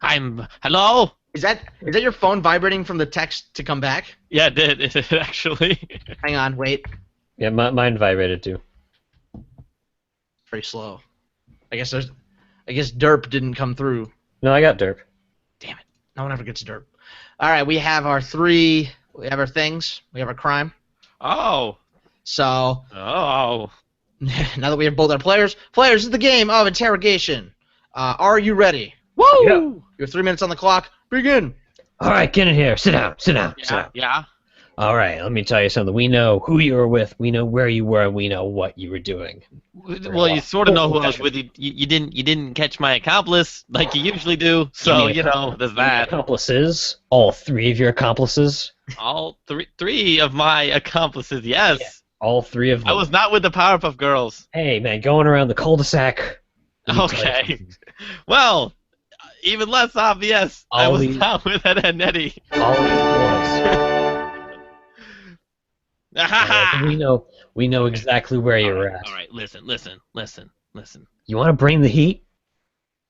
Hello? Is that your phone vibrating from the text to come back? Yeah, it did. It did actually. Hang on, wait. Yeah, mine vibrated too. Very slow. I guess derp didn't come through. No, I got derp. Damn it. No one ever gets derp. All right, we have our things. We have our crime. Oh. So, Oh. now that we have both our players, this is the game of interrogation. Are you ready? Woo! Yeah. You have 3 minutes on the clock. Begin. All right, get in here. Sit down. Sit down. Sit down. Yeah. All right, let me tell you something. We know who you were with. We know where you were. And we know what you were doing. Well, you sort of know who I was with. You didn't catch my accomplice like you usually do. So there's that. Accomplices. All three of your accomplices. All three of my accomplices. Yes. Yeah, all three of them. I was not with the Powerpuff Girls. Hey man, going around the cul-de-sac. Okay. Well, even less obvious. I was not with Ed and Eddie. All it was. We know exactly where you're at. All right, listen. You want to bring the heat?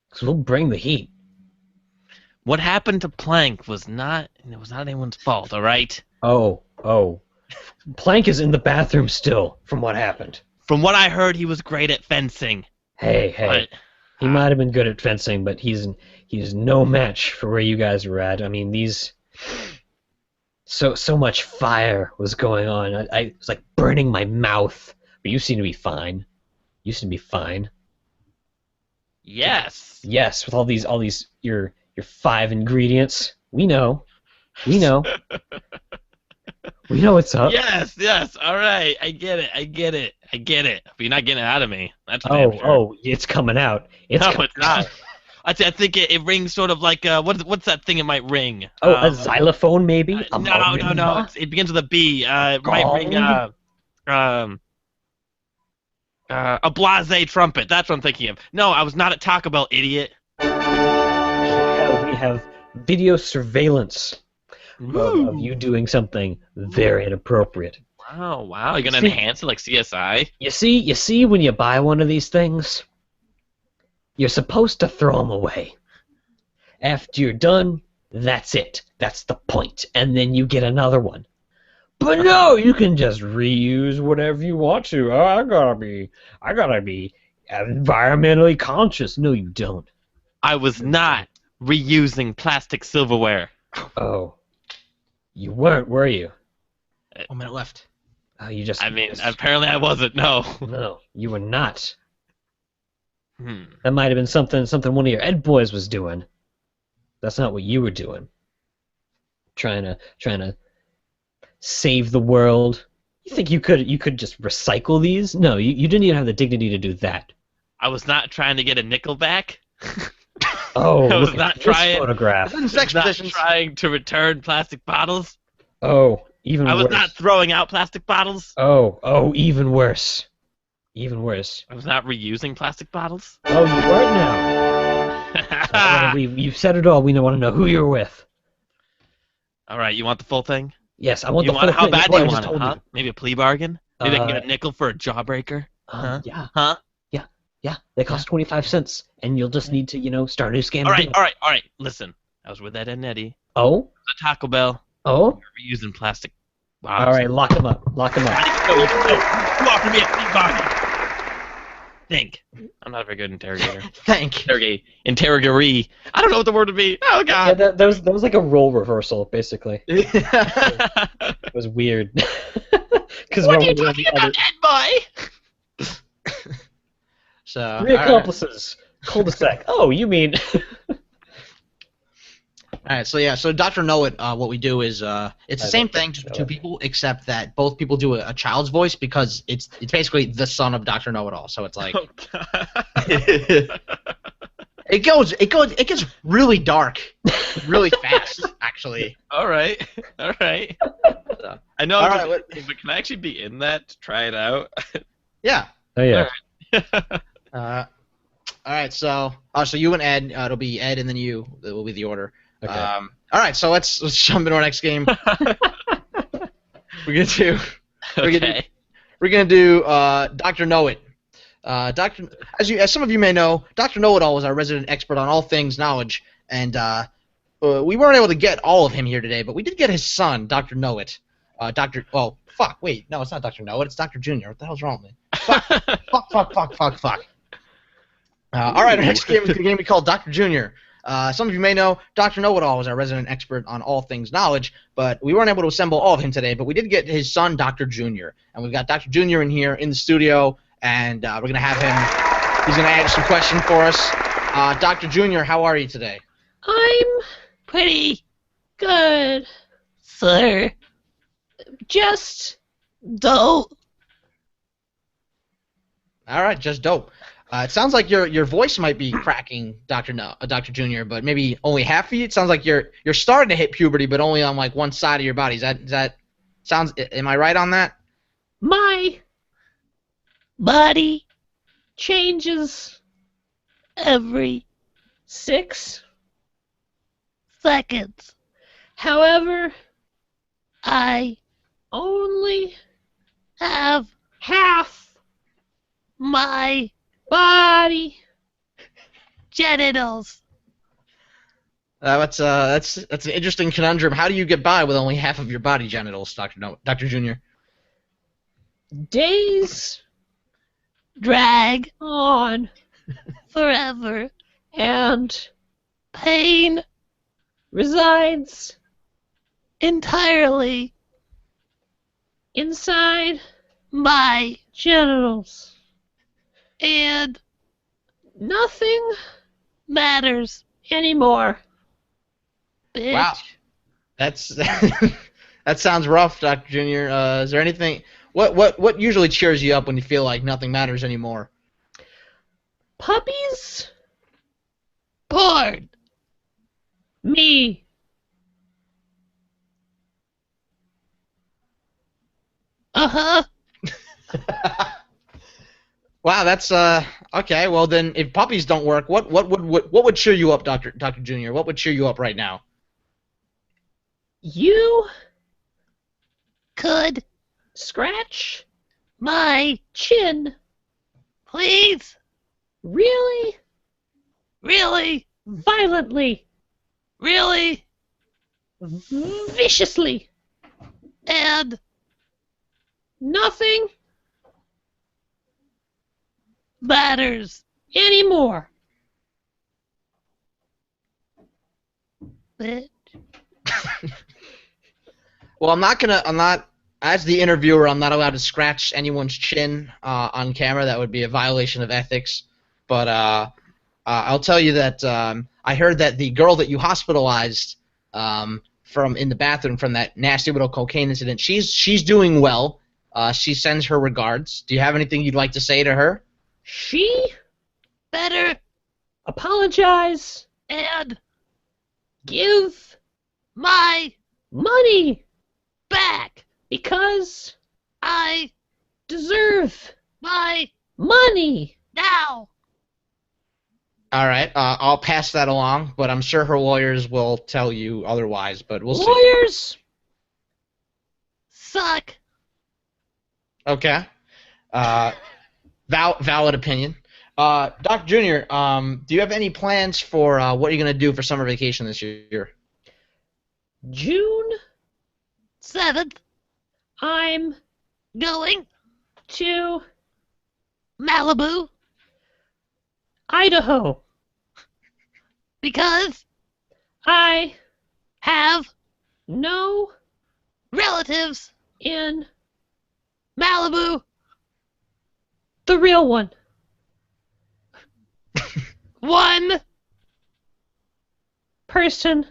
Because we'll bring the heat. What happened to Plank was not anyone's fault, all right? Oh. Plank is in the bathroom still, from what happened. From what I heard, he was great at fencing. Hey. But, he might have been good at fencing, but he's no match for where you guys were at. I mean, so much fire was going on. I was like burning my mouth. But you seem to be fine. Yes. Yes, with all these your 5 ingredients. We know. We know what's up. Yes. All right. I get it. But you're not getting it out of me. That's for damn sure. Oh, it's coming out. It's not. I think it rings sort of like what's that thing it might ring? A xylophone maybe? No. It begins with a B. It might ring a blase trumpet. That's what I'm thinking of. No, I was not at Taco Bell, idiot. We have video surveillance of you doing something very inappropriate. Wow. You're gonna enhance it like CSI? You see when you buy one of these things, you're supposed to throw them away. After you're done, that's it. That's the point. And then you get another one. But no, you can just reuse whatever you want to. Oh, I gotta be environmentally conscious. No, you don't. I was not reusing plastic silverware. Oh. You weren't, were you? 1 minute left. Oh, you just... apparently I wasn't, no. No, you were not. That might have been something one of your Ed boys was doing. That's not what you were doing. Trying to save the world. You think you could just recycle these? No, you didn't even have the dignity to do that. I was not trying to get a nickel back. Oh, I was not trying. Photograph. Trying to return plastic bottles. Oh, even worse. I was not throwing out plastic bottles. Oh, even worse. Even worse. I was not reusing plastic bottles. Oh, you weren't now. So you've said it all. We want to know who you're with. All right, you want the full thing? Yes, I want You the want full how thing. bad That's do what you I want just it? told Huh? you. Maybe a plea bargain? Maybe I can get Uh, a nickel for a jawbreaker? Huh? Yeah. Huh? Yeah. They cost 25 cents, and you'll just need to, start a new scam. All to right, do it. all right. Listen, I was with Ed and Eddie Oh? at Taco Bell. Oh? We were reusing plastic All bottles. right, lock him up. Lock him up. You offered me a plea bargain. Think. I'm not a very good interrogator. Interrogatory. I don't know what the word would be. Oh Yeah, God. that was like a role reversal, basically. It was weird. Because What are you talking about, Ed boy? So, Three accomplices. Cul-de-sac. Oh, you mean? All right, so yeah, so Dr. Know It, what we do is it's the I same don't thing, just know two it. people, except that both people do a child's voice because it's basically the son of Dr. Know It All. So it's like Oh, God. it gets really dark, really fast, actually. All right. All right. So, I know, All I'm right, just, but can I actually be in that to try it out? yeah. Oh, yeah. All right, so you and Ed, it'll be Ed and then you. That will be the order. Okay. All right, so let's jump into our next game. We're gonna do Dr. Know It. As some of you may know, Dr. Know It All is our resident expert on all things knowledge, and we weren't able to get all of him here today, but we did get his son, Dr. Know It. Oh fuck, wait, no, it's not Dr. Know It, it's Dr. Junior. What the hell's wrong with me? Fuck. All right, our next game is going to be called Dr. Junior. Some of you may know Dr. Know It All is our resident expert on all things knowledge, but we weren't able to assemble all of him today. But we did get his son, Dr. Junior, and we've got Dr. Junior in here in the studio, and we're going to have him. He's going to answer some questions for us. Dr. Junior, how are you today? I'm pretty good, sir. Just dope. All right, just dope. It sounds like your voice might be cracking, Dr. Junior, but maybe only half of you. It sounds like you're starting to hit puberty, but only on like one side of your body. Is that sounds? Am I right on that? My body changes every 6 seconds. However, I only have half my body genitals. That's an interesting conundrum. How do you get by with only half of your body genitals, Dr. Junior? Days drag on forever, and pain resides entirely inside my genitals. And nothing matters anymore. Bitch. Wow, that's that sounds rough, Dr. Junior. Is there anything? What usually cheers you up when you feel like nothing matters anymore? Puppies? Porn. Me. Uh-huh. Wow, that's okay. Well then, if puppies don't work, what would cheer you up, Dr. Junior? What would cheer you up right now? You could scratch my chin, please? Really? Really? Violently? Really? Viciously? And nothing matters anymore. Bitch. Well, I'm not, as the interviewer, I'm not allowed to scratch anyone's chin on camera. That would be a violation of ethics. But I'll tell you that I heard that the girl that you hospitalized from in the bathroom from that nasty little cocaine incident, she's doing well. She sends her regards. Do you have anything you'd like to say to her? She better apologize and give my money back because I deserve my Money. Now. All right, I'll pass that along, but I'm sure her lawyers will tell you otherwise. But we'll see. Lawyers. Suck. Okay. Valid opinion. Dr. Junior, do you have any plans for what you're gonna do for summer vacation this year? June 7th. I'm going to Malibu, Idaho, because I have no relatives in Malibu. The real one. One person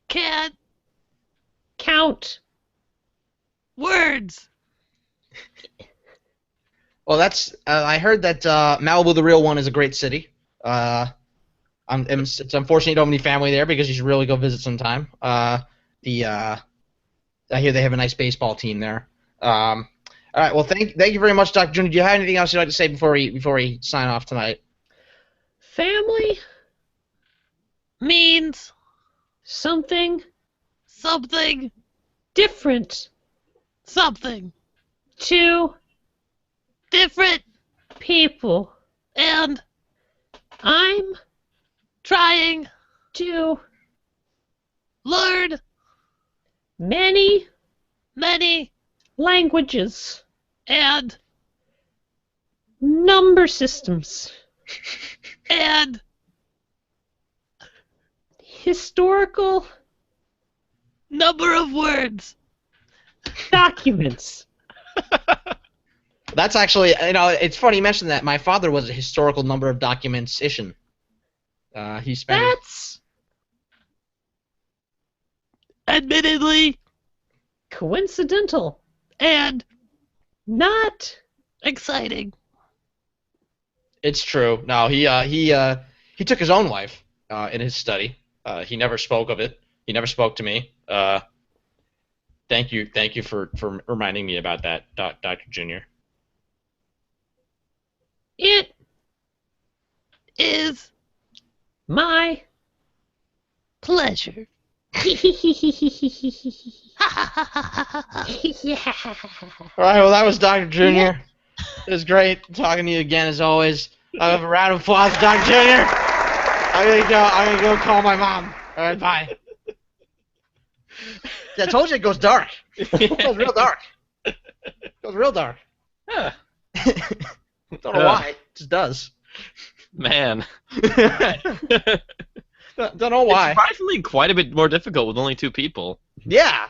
can count words. Well, that's. I heard that Malibu, the real one, is a great city. It's unfortunate you don't have any family there because you should really go visit sometime. I hear they have a nice baseball team there. All right. Well, thank you very much, Dr. Junior. Do you have anything else you'd like to say before we sign off tonight? Family means something different. Something to different people. And I'm trying to learn many languages and number systems and historical number of words documents. That's actually, it's funny you mentioned that. My father was a historical number of documents-ician. He spent. That's admittedly coincidental and not exciting. It's true. No, he took his own life in his study. He never spoke of it. He never spoke to me. Thank you for reminding me about that, Dr. Junior. It is my pleasure. All right, well, that was Dr. Junior. It was great talking to you again, as always. I have a round of applause, Dr. Junior. I'm gonna go call my mom. All right, bye. Yeah, I told you it goes dark. It goes real dark. It goes real dark. Huh. Don't know why. It just does. Man. Don't know why. It's surprisingly quite a bit more difficult with only two people. Yeah.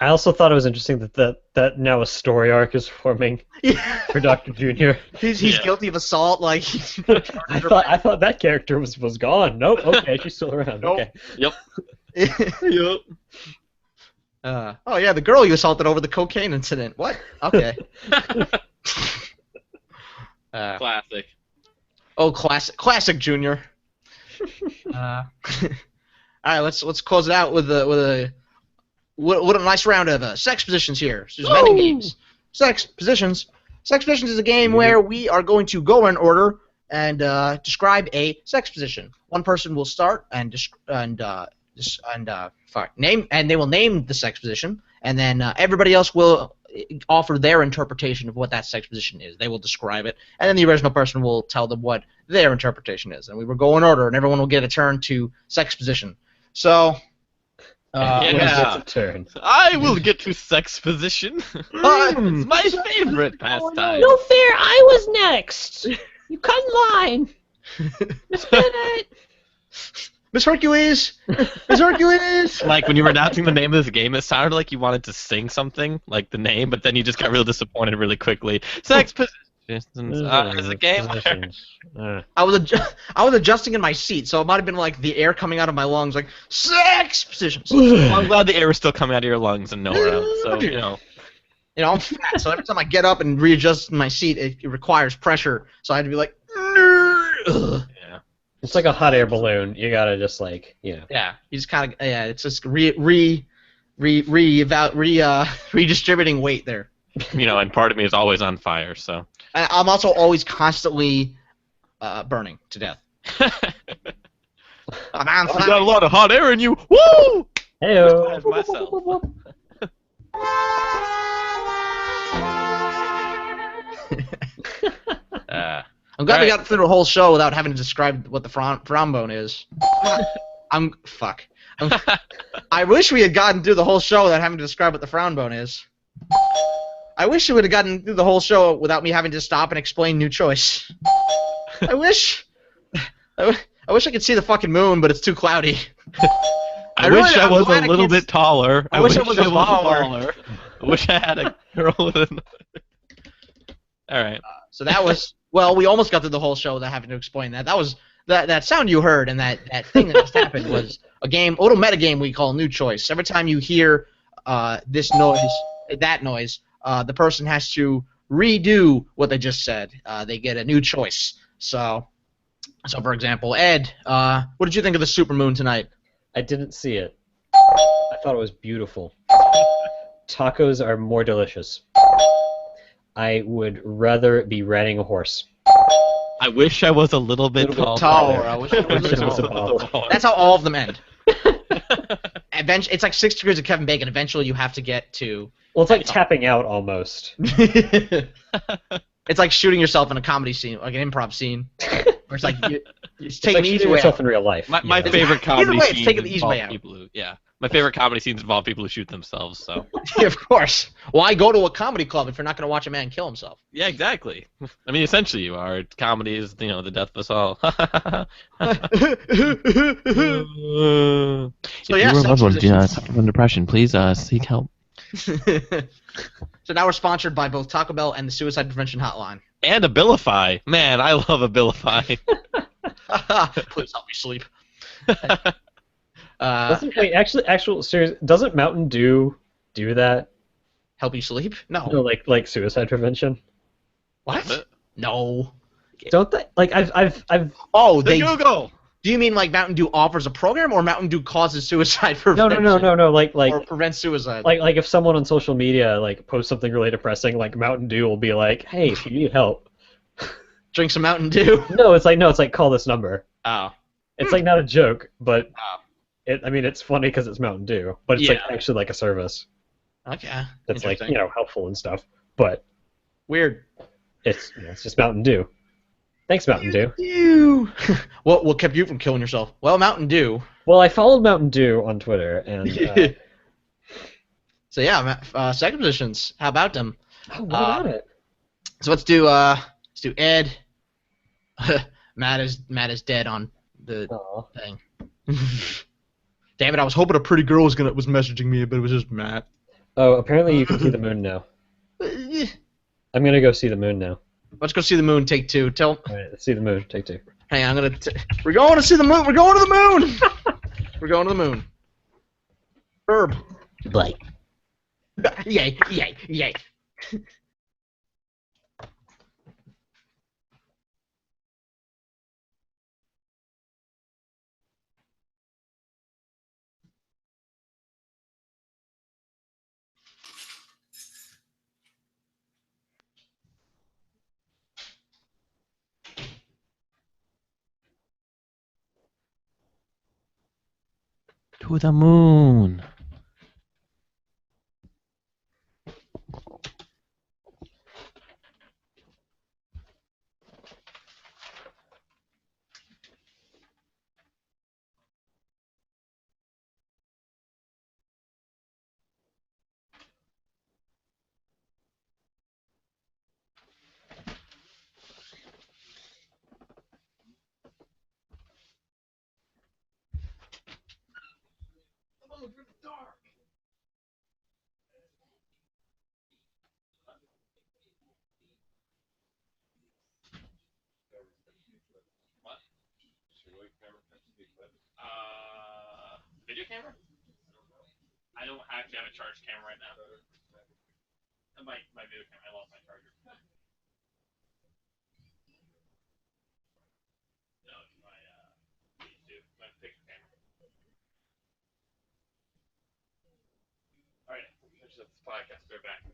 I also thought it was interesting that now a story arc is forming for Dr. Junior. He's guilty of assault. Like I thought that character was gone. Nope. Okay, she's still around. Nope. Okay. Yep. Yep. Oh yeah, the girl you assaulted over the cocaine incident. What? Okay. Classic. Oh, classic Junior. All right, let's close it out with a nice round of sex positions here. So there's many games. Sex positions. Sex positions is a game where we are going to go in order and describe a sex position. One person will start and name, and they will name the sex position, and then everybody else will offer their interpretation of what that sex position is. They will describe it, and then the original person will tell them what their interpretation is. And we will go in order, and everyone will get a turn to sex position. So, yeah. A turn. I will get to sex position. It's my favorite pastime. No fair, I was next. You cut in line. Miss Bennett. Miss Hercules! Miss Hercules! Like when you were announcing the name of this game, it sounded like you wanted to sing something, like the name, but then you just got real disappointed really quickly. Sex positions as a game. I was adjusting in my seat, so it might have been like the air coming out of my lungs, like sex positions. Well, I'm glad the air is still coming out of your lungs and nowhere else. So I'm fat, so every time I get up and readjust my seat, it requires pressure. So I had to be like, ugh. It's like a hot air balloon. You gotta just Yeah, you just kind of it's just redistributing weight there. And part of me is always on fire. So. And I'm also always constantly burning to death. I'm on You got a fire. lot of hot air in you. Woo! Heyo. Myself. I'm glad we Alright. got through the whole show without having to describe what the frown bone is. Fuck. I wish we had gotten through the whole show without having to describe what the frown bone is. I wish we would have gotten through the whole show without me having to stop and explain new choice. I wish I could see the fucking moon, but it's too cloudy. I wish I I'm was glad a I little can't bit taller. I wish I was taller. I wish I had a girl with an. All right. So that was we almost got through the whole show without having to explain that. That was that sound you heard and that thing that just happened was a little meta game we call New Choice. Every time you hear this noise, that noise, the person has to redo what they just said. They get a new choice. So for example, Ed, what did you think of the supermoon tonight? I didn't see it. I thought it was beautiful. Tacos are more delicious. I would rather be riding a horse. I wish I was a little bit Taller. I wish it was It was a taller. bottle. That's how all of them end. Eventually, it's like 6 degrees of Kevin Bacon. Eventually, you have to get to. Well, it's like tapping out almost. It's like shooting yourself in a comedy scene, like an improv scene, where it's like you just It's take like the easy shooting way yourself out. in real life. My you know? favorite comedy way, it's scenes taking the easy way involve out. people who, my favorite comedy scenes involve people who shoot themselves. So Of course. Why go to a comedy club if you're not going to watch a man kill himself? yeah, exactly. I mean, essentially, you are. Comedy is the death of us all. So yeah, sex positions. suffer from depression, please seek help. So now we're sponsored by both Taco Bell and the Suicide Prevention Hotline. And Abilify. Man, I love Abilify. Please help me sleep. Wait, actual serious. Doesn't Mountain Dew do that? Help you sleep? No. No, like suicide prevention. What? No. Don't they? Like I've. Oh, The Google. Do you mean like Mountain Dew offers a program, or Mountain Dew causes suicide prevention? No. Like or prevents suicide. like if someone on social media like posts something really depressing, like Mountain Dew will be like, "Hey, if you need help, Drink some Mountain Dew. no, it's like call this number." Oh. It's like not a joke, but Oh. it's funny because it's Mountain Dew, but it's like actually like a service Okay. that's like Interesting. helpful and stuff. But Weird. it's just Mountain Dew. Thanks, Mountain Dew. Dew. What kept you from killing yourself? Well, Mountain Dew. Well, I followed Mountain Dew on Twitter, and So yeah, second positions. How about them? what about it? So let's do Ed. Matt is dead on the Aw. thing. Damn it! I was hoping a pretty girl was messaging me, but it was just Matt. Oh, apparently you can see the moon now. I'm gonna go see the moon now. Let's go see the moon. Take two. All right, let's see the moon. Take two. Hey, we're going to see the moon. We're going to the moon. We're going to the moon. Herb. Like, Yay! Yay! Yay! To the moon. Video camera? I don't actually have a charged camera right now. My video camera, I lost my charger. No, it's my picture camera. Alright, finish up this podcast. We're back.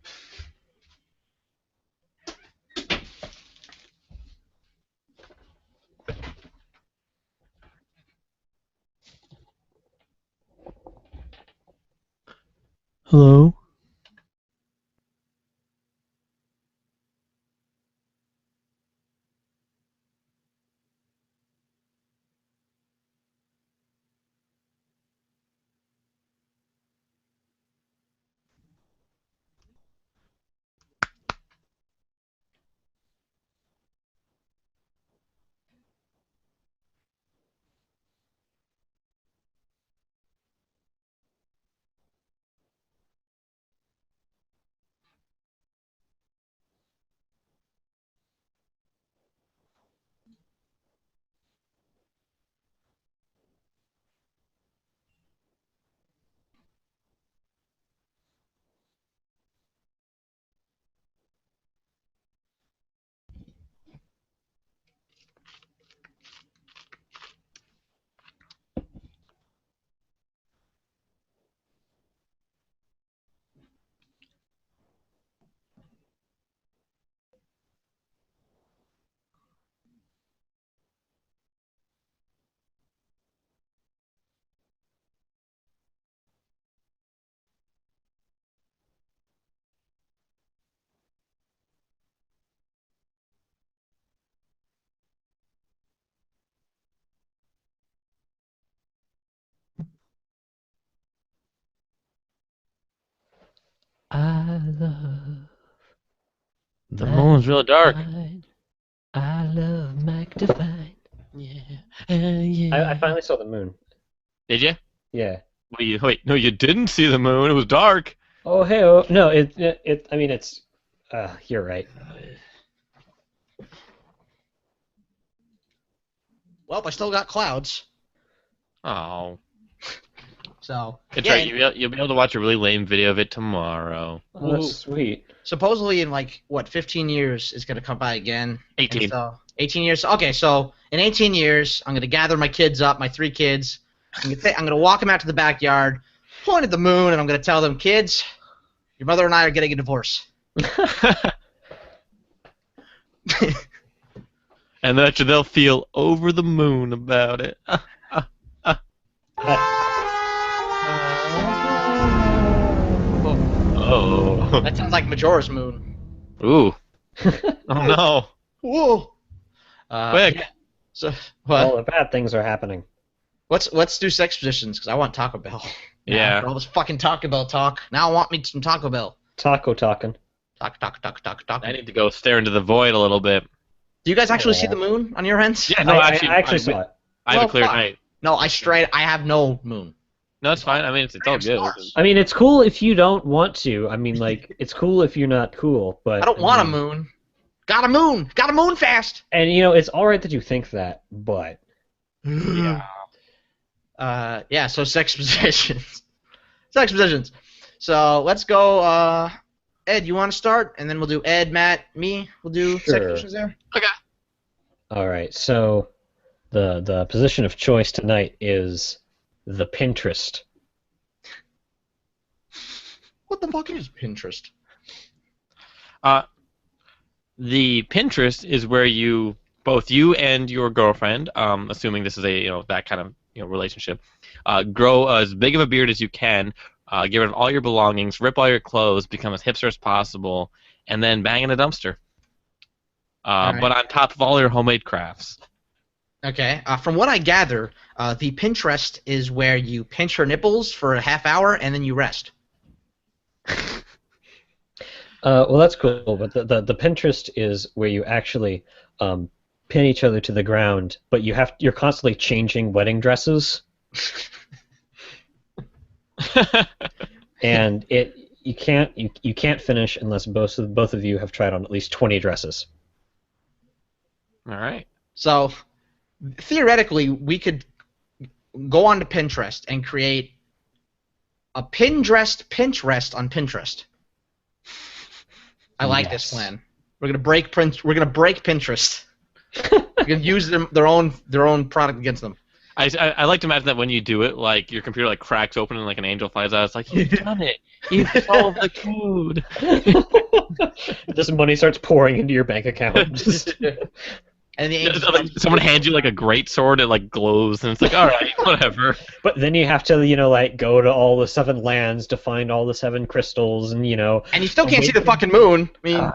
Hello? I love The moon's real dark. Define. I love Mac Define. Yeah. I finally saw the moon. Did you? Yeah. Wait, no, you didn't see the moon. It was dark. Oh, hey, oh, no, I mean, it's, you're right. Well, I still got clouds. Oh. So It's yeah, right. You'll be able to watch a really lame video of it tomorrow. Oh, that's sweet. supposedly in like what 15 years it's gonna come by again. 18. And so 18 years. Okay, so in 18 years, I'm gonna gather my kids up, my 3 kids. I'm gonna walk them out to the backyard, point at the moon, and I'm gonna tell them, kids, your mother and I are getting a divorce. And that they'll feel over the moon about it. Oh. That sounds like Majora's Moon. Ooh. Oh no. Whoa. Quick. Yeah. So what? All the bad things are happening. Let's do sex positions because I want Taco Bell. Yeah. After all this fucking Taco Bell talk, now I want me some Taco Bell. Taco talking. Taco. I need to go stare into the void a little bit. Do you guys actually see Aw. the moon on your ends? Yeah, no, I actually, actually saw it. I have Well, a clear fuck. night. No, I have no moon. No, it's fine. I mean, it's all good. Stars. I mean, it's cool if you don't want to. I mean, like, it's cool if you're not cool, but... I don't want a mean- moon. Got a moon. Got a moon fast. And, you know, it's alright that you think that, but... Yeah. Yeah. So sex positions. Sex positions. So let's go. Ed, you want to start, and then we'll do Ed, Matt, me. We'll do sex Sure. positions there. Alright, so the position of choice tonight is the Pinterest. What the fuck is Pinterest? The Pinterest is where both you and your girlfriend, assuming this is a that kind of relationship, grow as big of a beard as you can, get rid of all your belongings, rip all your clothes, become as hipster as possible, and then bang in a dumpster. All right. But on top of all your homemade crafts. Okay. From what I gather, the Pinterest is where you pinch your nipples for a half hour and then you rest. Well, that's cool, but the Pinterest is where you actually pin each other to the ground, but you're constantly changing wedding dresses, and you can't finish unless both of you have tried on at least 20 dresses. All right. So theoretically, we could go on to Pinterest and create a pin-dressed Pinterest on Pinterest. I like this Yes. plan. We're gonna break Pinterest. We're gonna use their own product against them. I like to imagine that when you do it, like your computer like cracks open and like an angel flies out. It's like you've done it. You've solved the code. This money starts pouring into your bank account. And the angels Like, someone hands you like a great sword, it like glows, and it's like, all right, whatever. But then you have to, like, go to all the 7 lands to find all the 7 crystals, and and you still can't see the fucking moon. I mean,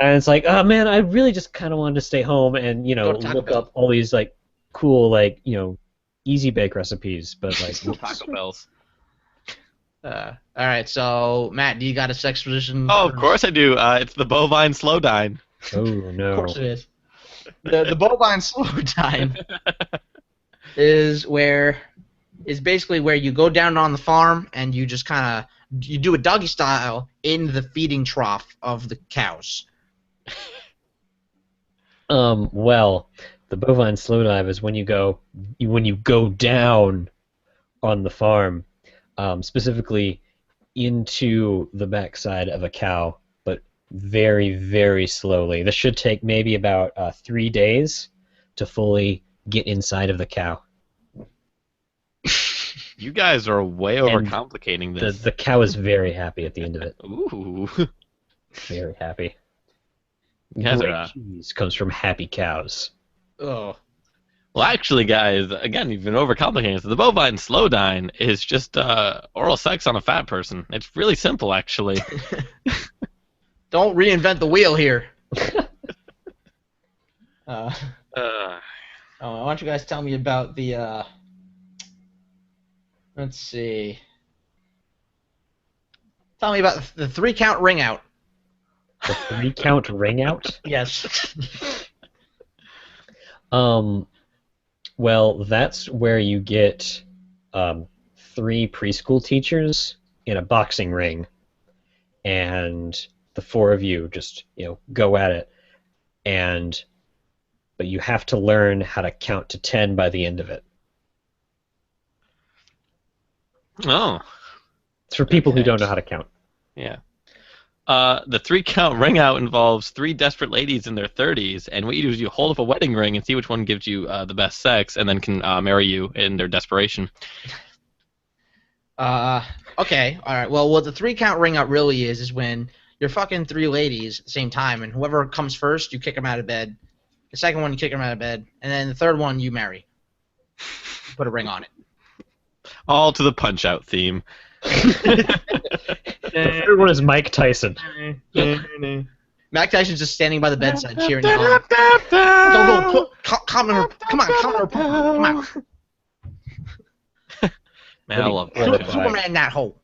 and it's like, oh man, I really just kind of wanted to stay home and Go to Taco look Bell. up all these like cool easy bake recipes, but like Taco Bells. all right. So Matt, do you got a sex position? Oh, of course I do. It's the bovine slow dine. oh Of no. course it is. The bovine slow time is basically where you go down on the farm and you just kind of you do a doggy style in the feeding trough of the cows. Well, the bovine slow dive is when you go down on the farm, specifically into the backside of a cow, but very, very slowly. This should take maybe about 3 days to fully get inside of the cow. You guys are way overcomplicating this. The cow is very happy at the end of it. Ooh. Very happy. You guys Great are, cheese comes from happy cows. Oh. well, actually, guys, again, you've been overcomplicating this. The bovine slow dine is just oral sex on a fat person. It's really simple, actually. Don't reinvent the wheel here. Why don't you guys tell me about the let's see. Tell me about the 3-count ring out. The 3-count ring out? Yes. Well, that's where you get 3 preschool teachers in a boxing ring, and the 4 of you just go at it, but you have to learn how to count to 10 by the end of it. Oh, It's for people who Okay. don't know how to count. yeah. The 3-count ring out involves 3 desperate ladies in their 30s, and what you do is you hold up a wedding ring and see which one gives you the best sex, and then can marry you in their desperation. Okay. All right. Well, what the 3-count ring out really is when you're fucking 3 ladies at the same time, and whoever comes first, you kick them out of bed. The second one, you kick them out of bed, and then the third one, you marry. Put a ring on it. All to the Punch-Out theme. The third one is Mike Tyson. Mac Tyson's just standing by the bedside cheering you on. Go, come on, come on, come on. Man, I love Really? Punch-Out. Superman that hole.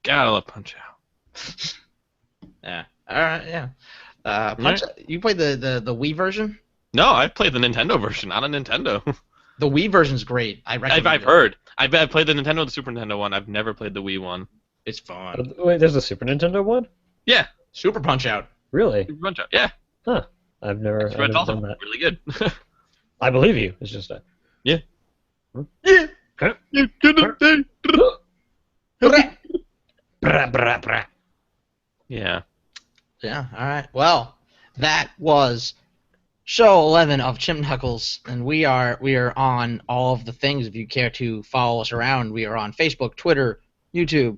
God, I love Punch-Out. Yeah. All right. Yeah. You played the Wii version? No, I've played the Nintendo version, not a Nintendo. The Wii version's great. I recommend I've it. heard. I've played the Nintendo, the Super Nintendo one. I've never played the Wii one. It's fun. Wait, there's a Super Nintendo one? Yeah, Super Punch Out. Really? Super Punch-Out. Yeah, I've never, it's I've never also done that. really good. I believe you. It's just that. Yeah. Yeah. Okay. You couldn't say- Brah, brah, brah. Yeah. Yeah. All right. Well, that was show 11 of Chimp Knuckles, and we are on all of the things. If you care to follow us around, we are on Facebook, Twitter, YouTube.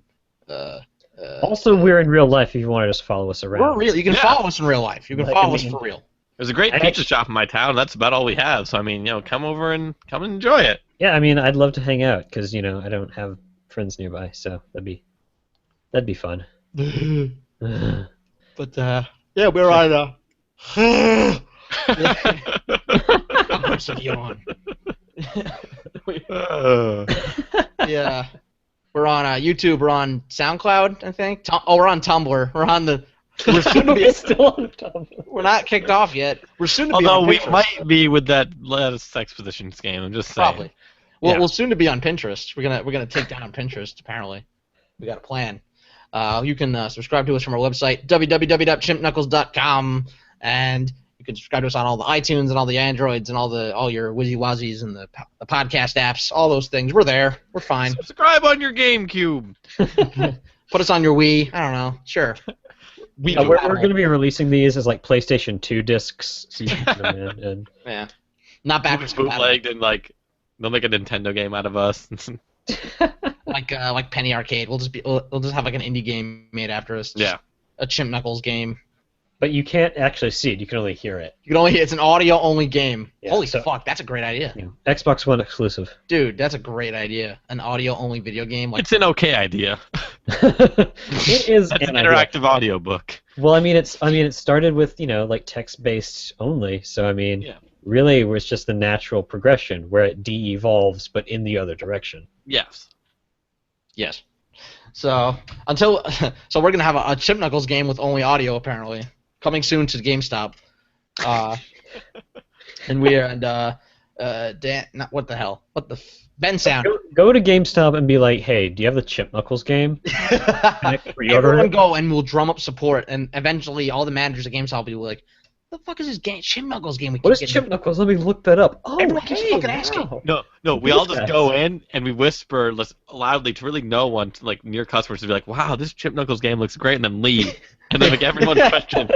Also, we're in real life if you want to just follow us We're around. real. You can Yeah. follow us in real life. You can Like, follow I us mean- for real. There's a great I pizza actually- shop in my town. That's about all we have. So I mean, come over and come and enjoy it. Yeah, I mean, I'd love to hang out because I don't have friends nearby, so that'd be fun. But yeah, we're on. How much of yawn? Yeah, we're on YouTube. We're on SoundCloud, I think. We're on Tumblr. We're on the. We're soon to be. still on top. We're not kicked off yet. We're soon to be. Although on we Pinterest. might be with that last Expositions game. I'm just saying. Probably. Well, Yeah. we'll soon to be on Pinterest. We're gonna take down Pinterest. Apparently, we got a plan. You can subscribe to us from our website www.chimpknuckles.com, and you can subscribe to us on all the iTunes and all the Androids and all your Wizzy Wazzies and the podcast apps. All those things. We're there. We're fine. Subscribe on your GameCube. Put us on your Wii. I don't know. Sure. We We're going to be releasing these as like PlayStation 2 discs, so you can put them in. And yeah. Not backwards compatible. Bootlegged and like they'll make a Nintendo game out of us. Like Penny Arcade. We'll just have like an indie game made after us. Just Yeah. A Chimp Knuckles game. But you can't actually see it. You can only hear it. You can only it's an audio only game. Yeah, Holy so- fuck, that's a great idea. Yeah. Xbox One exclusive. Dude, that's a great idea. An audio only video game like It's an okay idea. It is That's an an idea. interactive audiobook. Well, it started with like text-based only. So Yeah. really, it was just the natural progression where it de-evolves, but in the other direction. Yes. Yes. So so we're gonna have a Chimp Knuckles game with only audio apparently coming soon to GameStop. Dan, not what the hell? What the Ben Sound? Go to GameStop and be like, hey, do you have the Chimp Knuckles game? I pre-order Everyone it? go and we'll drum up support, and eventually all the managers at GameStop will be like, "What the fuck is this game? Chimp Knuckles game?" We What keep is getting?" Chimp Knuckles? Let me look that up. Oh, Everyone keeps hey, fucking asking. wow. No, we These all just guys. go in and we whisper loudly to really no one, to like near customers, to be like, "Wow, this Chip Knuckles game looks great," and then leave, and then like everyone questions.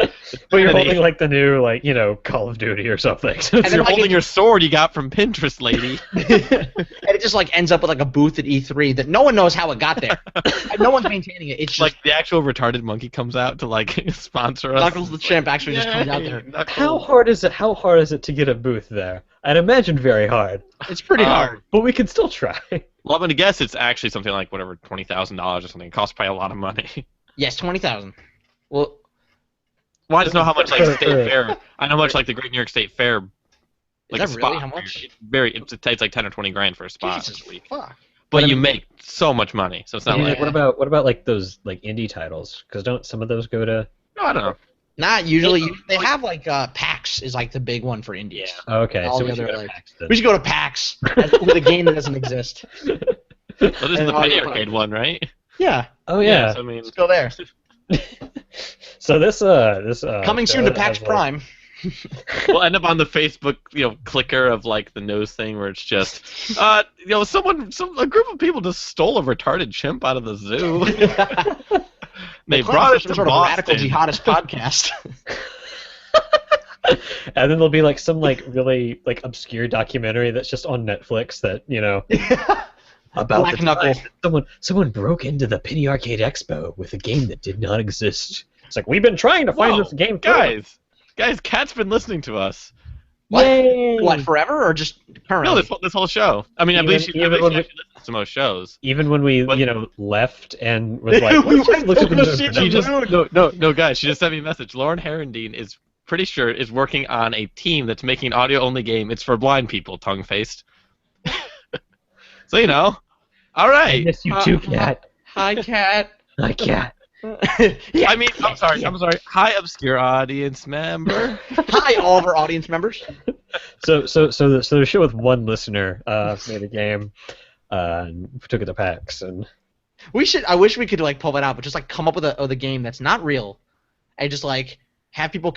But you're holding like the new Call of Duty or something. So And it's then, You're like, holding your sword you got from Pinterest, lady. And it just like ends up with like a booth at E3 that no one knows how it got there. And no one's maintaining it. It's just Like the actual retarded monkey comes out to like sponsor us. Knuckles the Chimp actually just comes out there. Yay, Knuckles. how hard is it? How hard is it to get a booth there? I'd imagine very hard, It's pretty Um, hard. but we can still try. Well, I'm gonna guess it's actually something like whatever $20,000 or something. It costs probably a lot of money. Yes, 20,000. Well, Well, I just know how much like State Fair. I know how much like the Great New York State Fair. Like that a really spot how much? It's like 10 or 20 grand for a spot Jesus this week. fuck. But I you mean- make so much money, so it's not Yeah, like what about like those like indie titles? Because don't some of those go to? no, I don't know. Not usually. They have like PAX is like the big one for indies. Oh, okay, All so the we should other, go to like- PAX then. We should go to PAX with a game that doesn't exist. Well, this is And the audio Penny product. Arcade one, right? Yeah, Oh yeah. So, I mean, let's go there. So this Coming soon to show PAX has, like- Prime. we'll end up on the Facebook, clicker of like the nose thing where it's just, a group of people just stole a retarded chimp out of the zoo. They brought it to some sort of radical Boston. jihadist podcast. And then there'll be like some like really like obscure documentary that's just on Netflix that about Black the Knuckle. time that someone broke into the Penny Arcade Expo with a game that did not exist. It's like we've been trying to find Whoa, this game, forever. guys, Kat's been listening to us. What? Yay! What, forever or just currently? No, this whole show. I mean, I believe she even actually when we- listens to most shows. Even when we What? left and was like, We let's just went look at the full news shit, for She now. just no, guys. She just sent me a message. Lauren Herendine is pretty sure is working on a team that's making an audio-only game. It's for blind people, tongue-faced. So all I right. miss you too, Cat. Hi, Cat. Hi, Cat. Yeah. I mean, I'm sorry. Hi, obscure audience member. Hi, all of our audience members. So the show with one listener made a game, and we took it to PAX, and I wish we could like pull that out, but just like come up with a game that's not real, and just like have people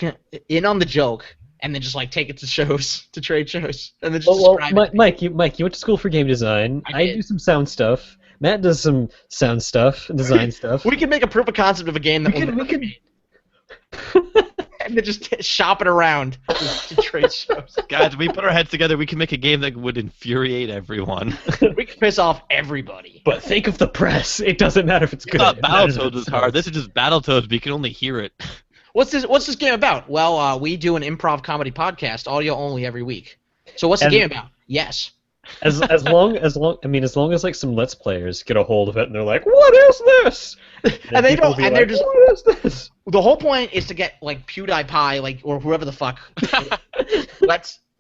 in on the joke, and then just like take it to shows, to trade shows, and then just describe it. Mike, you went to school for game design. I did. do some sound stuff. Matt does some sound stuff, design stuff. We could make a proof of concept of a game that We could- and then just shop it around to trade shows. Guys, if we put our heads together, we can make a game that would infuriate everyone. We could piss off everybody. But think of the press. It doesn't matter if it's I good. thought It matters if Battletoads it was hard. sells. This is just Battletoads, but you can only hear it. What's this game about? Well, we do an improv comedy podcast, audio only every week. So what's the And- game about? Yes. As long as like some Let's Players get a hold of it and they're like, what is this? And they people don't- will be and they're like, just- what is this? The whole point is to get like PewDiePie, like or whoever the fuck.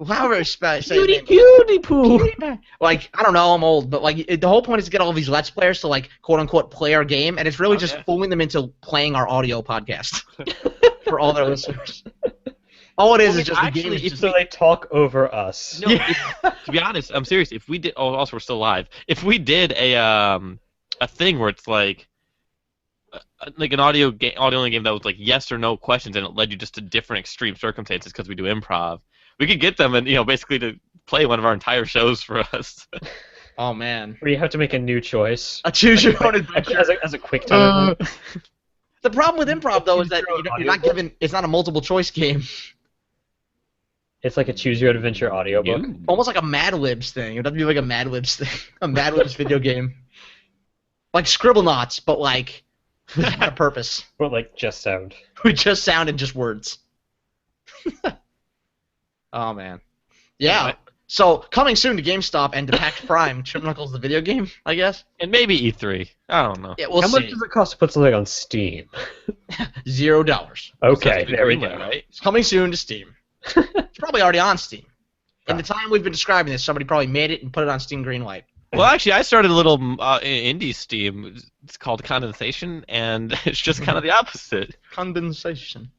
However you say his name. Cutie poo. PewDiePie. Like I don't know, I'm old, but like the whole point is to get all these Let's Players to like quote unquote play our game, and it's really just Okay. fooling them into playing our audio podcast for all their listeners. All it is Well, just the actually, game. Is if just So they talk over us. No, to be honest, I'm serious. If we did, also we're still live. If we did a thing where it's like an audio only game that was like yes or no questions, and it led you just to different extreme circumstances because we do improv, we could get them and basically to play one of our entire shows for us. oh man, Where you have to make a new choice. a choose your own adventure. As a quick time. The problem with improv though is that you're not given. It's not a multiple choice game. It's like a choose your own adventure audiobook. Almost like a Mad Libs thing. It would have to be like a Mad Libs thing, a Mad Libs video game, like Scribblenauts, but like without a purpose. But like just sound. We just sound and just words. Oh man. Yeah. Anyway. So coming soon to GameStop and to PAX Prime, Chimp Knuckles the video game, I guess. And maybe E3. I don't know. Yeah, we'll How see. much does it cost to put something on Steam? $0. Okay, there we Greenlight, go. Right? It's coming soon to Steam. It's probably already on Steam. In the time we've been describing this, somebody probably made it and put it on Steam Greenlight. Well, actually, I started a little indie Steam. It's called Condensation, and it's just kind of the opposite. Condensation.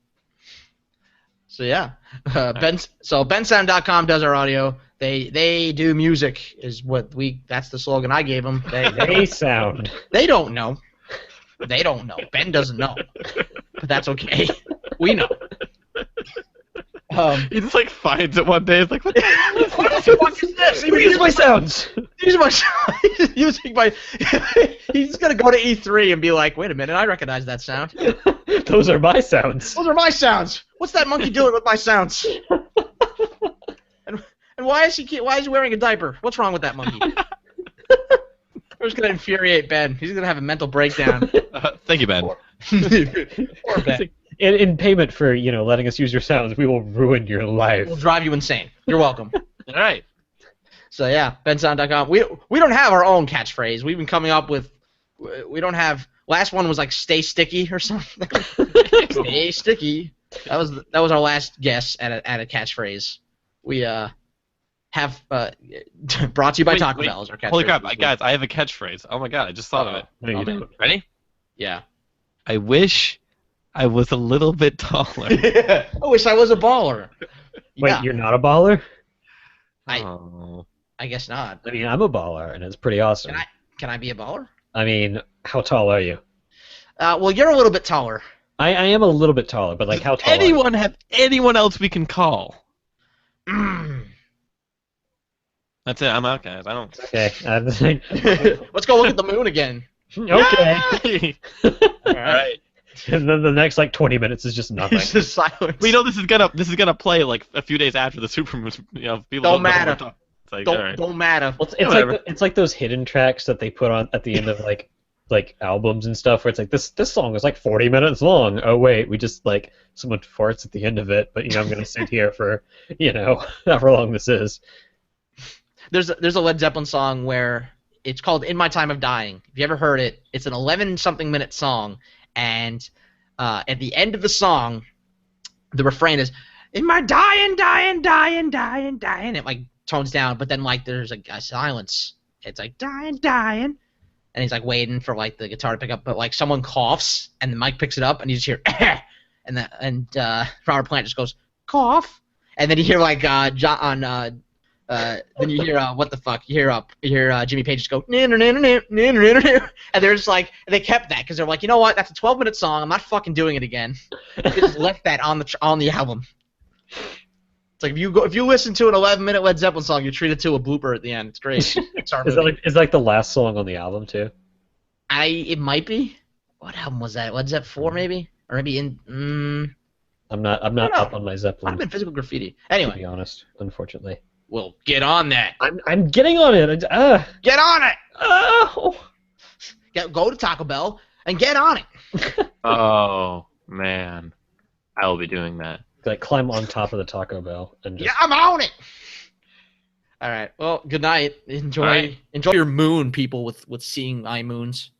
So yeah, bensound.com does our audio. They do music is what that's the slogan I gave them. They sound. They don't know. They don't know. Ben doesn't know. But that's okay. We know. He just like finds it one day. It's like, what the hell is What the fuck is this? These are my sounds. These are my he's using my he's gonna go to E3 and be like, wait a minute, I recognize that sound. Those are my sounds. Those are my sounds. What's that monkey doing with my sounds? And why is he wearing a diaper? What's wrong with that monkey? We're just gonna infuriate Ben. He's gonna have a mental breakdown. Thank you, Ben. Poor Ben. In payment for letting us use your sounds, we will ruin your life. We'll drive you insane. You're welcome. All right. So yeah, bensound.com. We don't have our own catchphrase. We've been coming up with. We don't have. Last one was like "stay sticky" or something. Stay sticky. That was our last guess at a catchphrase. We have brought to you by Taco Wait. Bell. Is our catchphrase. Holy crap, guys! I have a catchphrase. Oh my god, I just thought of it. No, you don't. Ready? Yeah. I wish I was a little bit taller. I wish I was a baller. Wait, Yeah, you're not a baller? Oh. I guess not. I mean, I'm a baller, and it's pretty awesome. Can I be a baller? I mean, how tall are you? Well, you're a little bit taller. I am a little bit taller, but like how tall? Anyone have anyone else we can call? Mm. That's it. I'm out, guys. I don't. Okay. Let's go look at the moon again. Okay. Yay! All All right. And then the next 20 minutes is just nothing. It's just silence. We know this is gonna play like a few days after the supermoon. People Don't know what matter. we're talking. It's like, all right. Don't matter. Well, it's like those hidden tracks that they put on at the end of like albums and stuff, where it's like this song is like 40 minutes long. Oh wait, we just someone farts at the end of it, but I'm gonna sit here for however long this is. There's a Led Zeppelin song where it's called "In My Time of Dying." If you ever heard it, it's an 11-something minute song, and at the end of the song, the refrain is "In my dying, dying, dying, dying, dying." It tones down, but then there's a silence. It's like dying, dying, and he's waiting for the guitar to pick up, but someone coughs and the mic picks it up, and you just hear and Robert Plant just goes cough, and then you hear John then you hear what the fuck? You hear Jimmy Page just go and they're just they kept that because they're you know what? That's a 12-minute song. I'm not fucking doing it again. They just left that on the album. It's if you listen to an 11-minute Led Zeppelin song, you're treated to a blooper at the end. It's great. Is that the last song on the album too? It might be. What album was that? Led Zeppelin 4 maybe, or maybe in. I'm not up on my Might Zeppelin. have been Physical Graffiti. To be Anyway, honest, unfortunately. we'll get on that. I'm getting on it. Get on it. Oh. Go to Taco Bell and get on it. Oh man, I will be doing that. Climb on top of the Taco Bell and just. Yeah, I'm on it. All right. Well, good night. Enjoy All right. enjoy your moon, people, with seeing eye moons.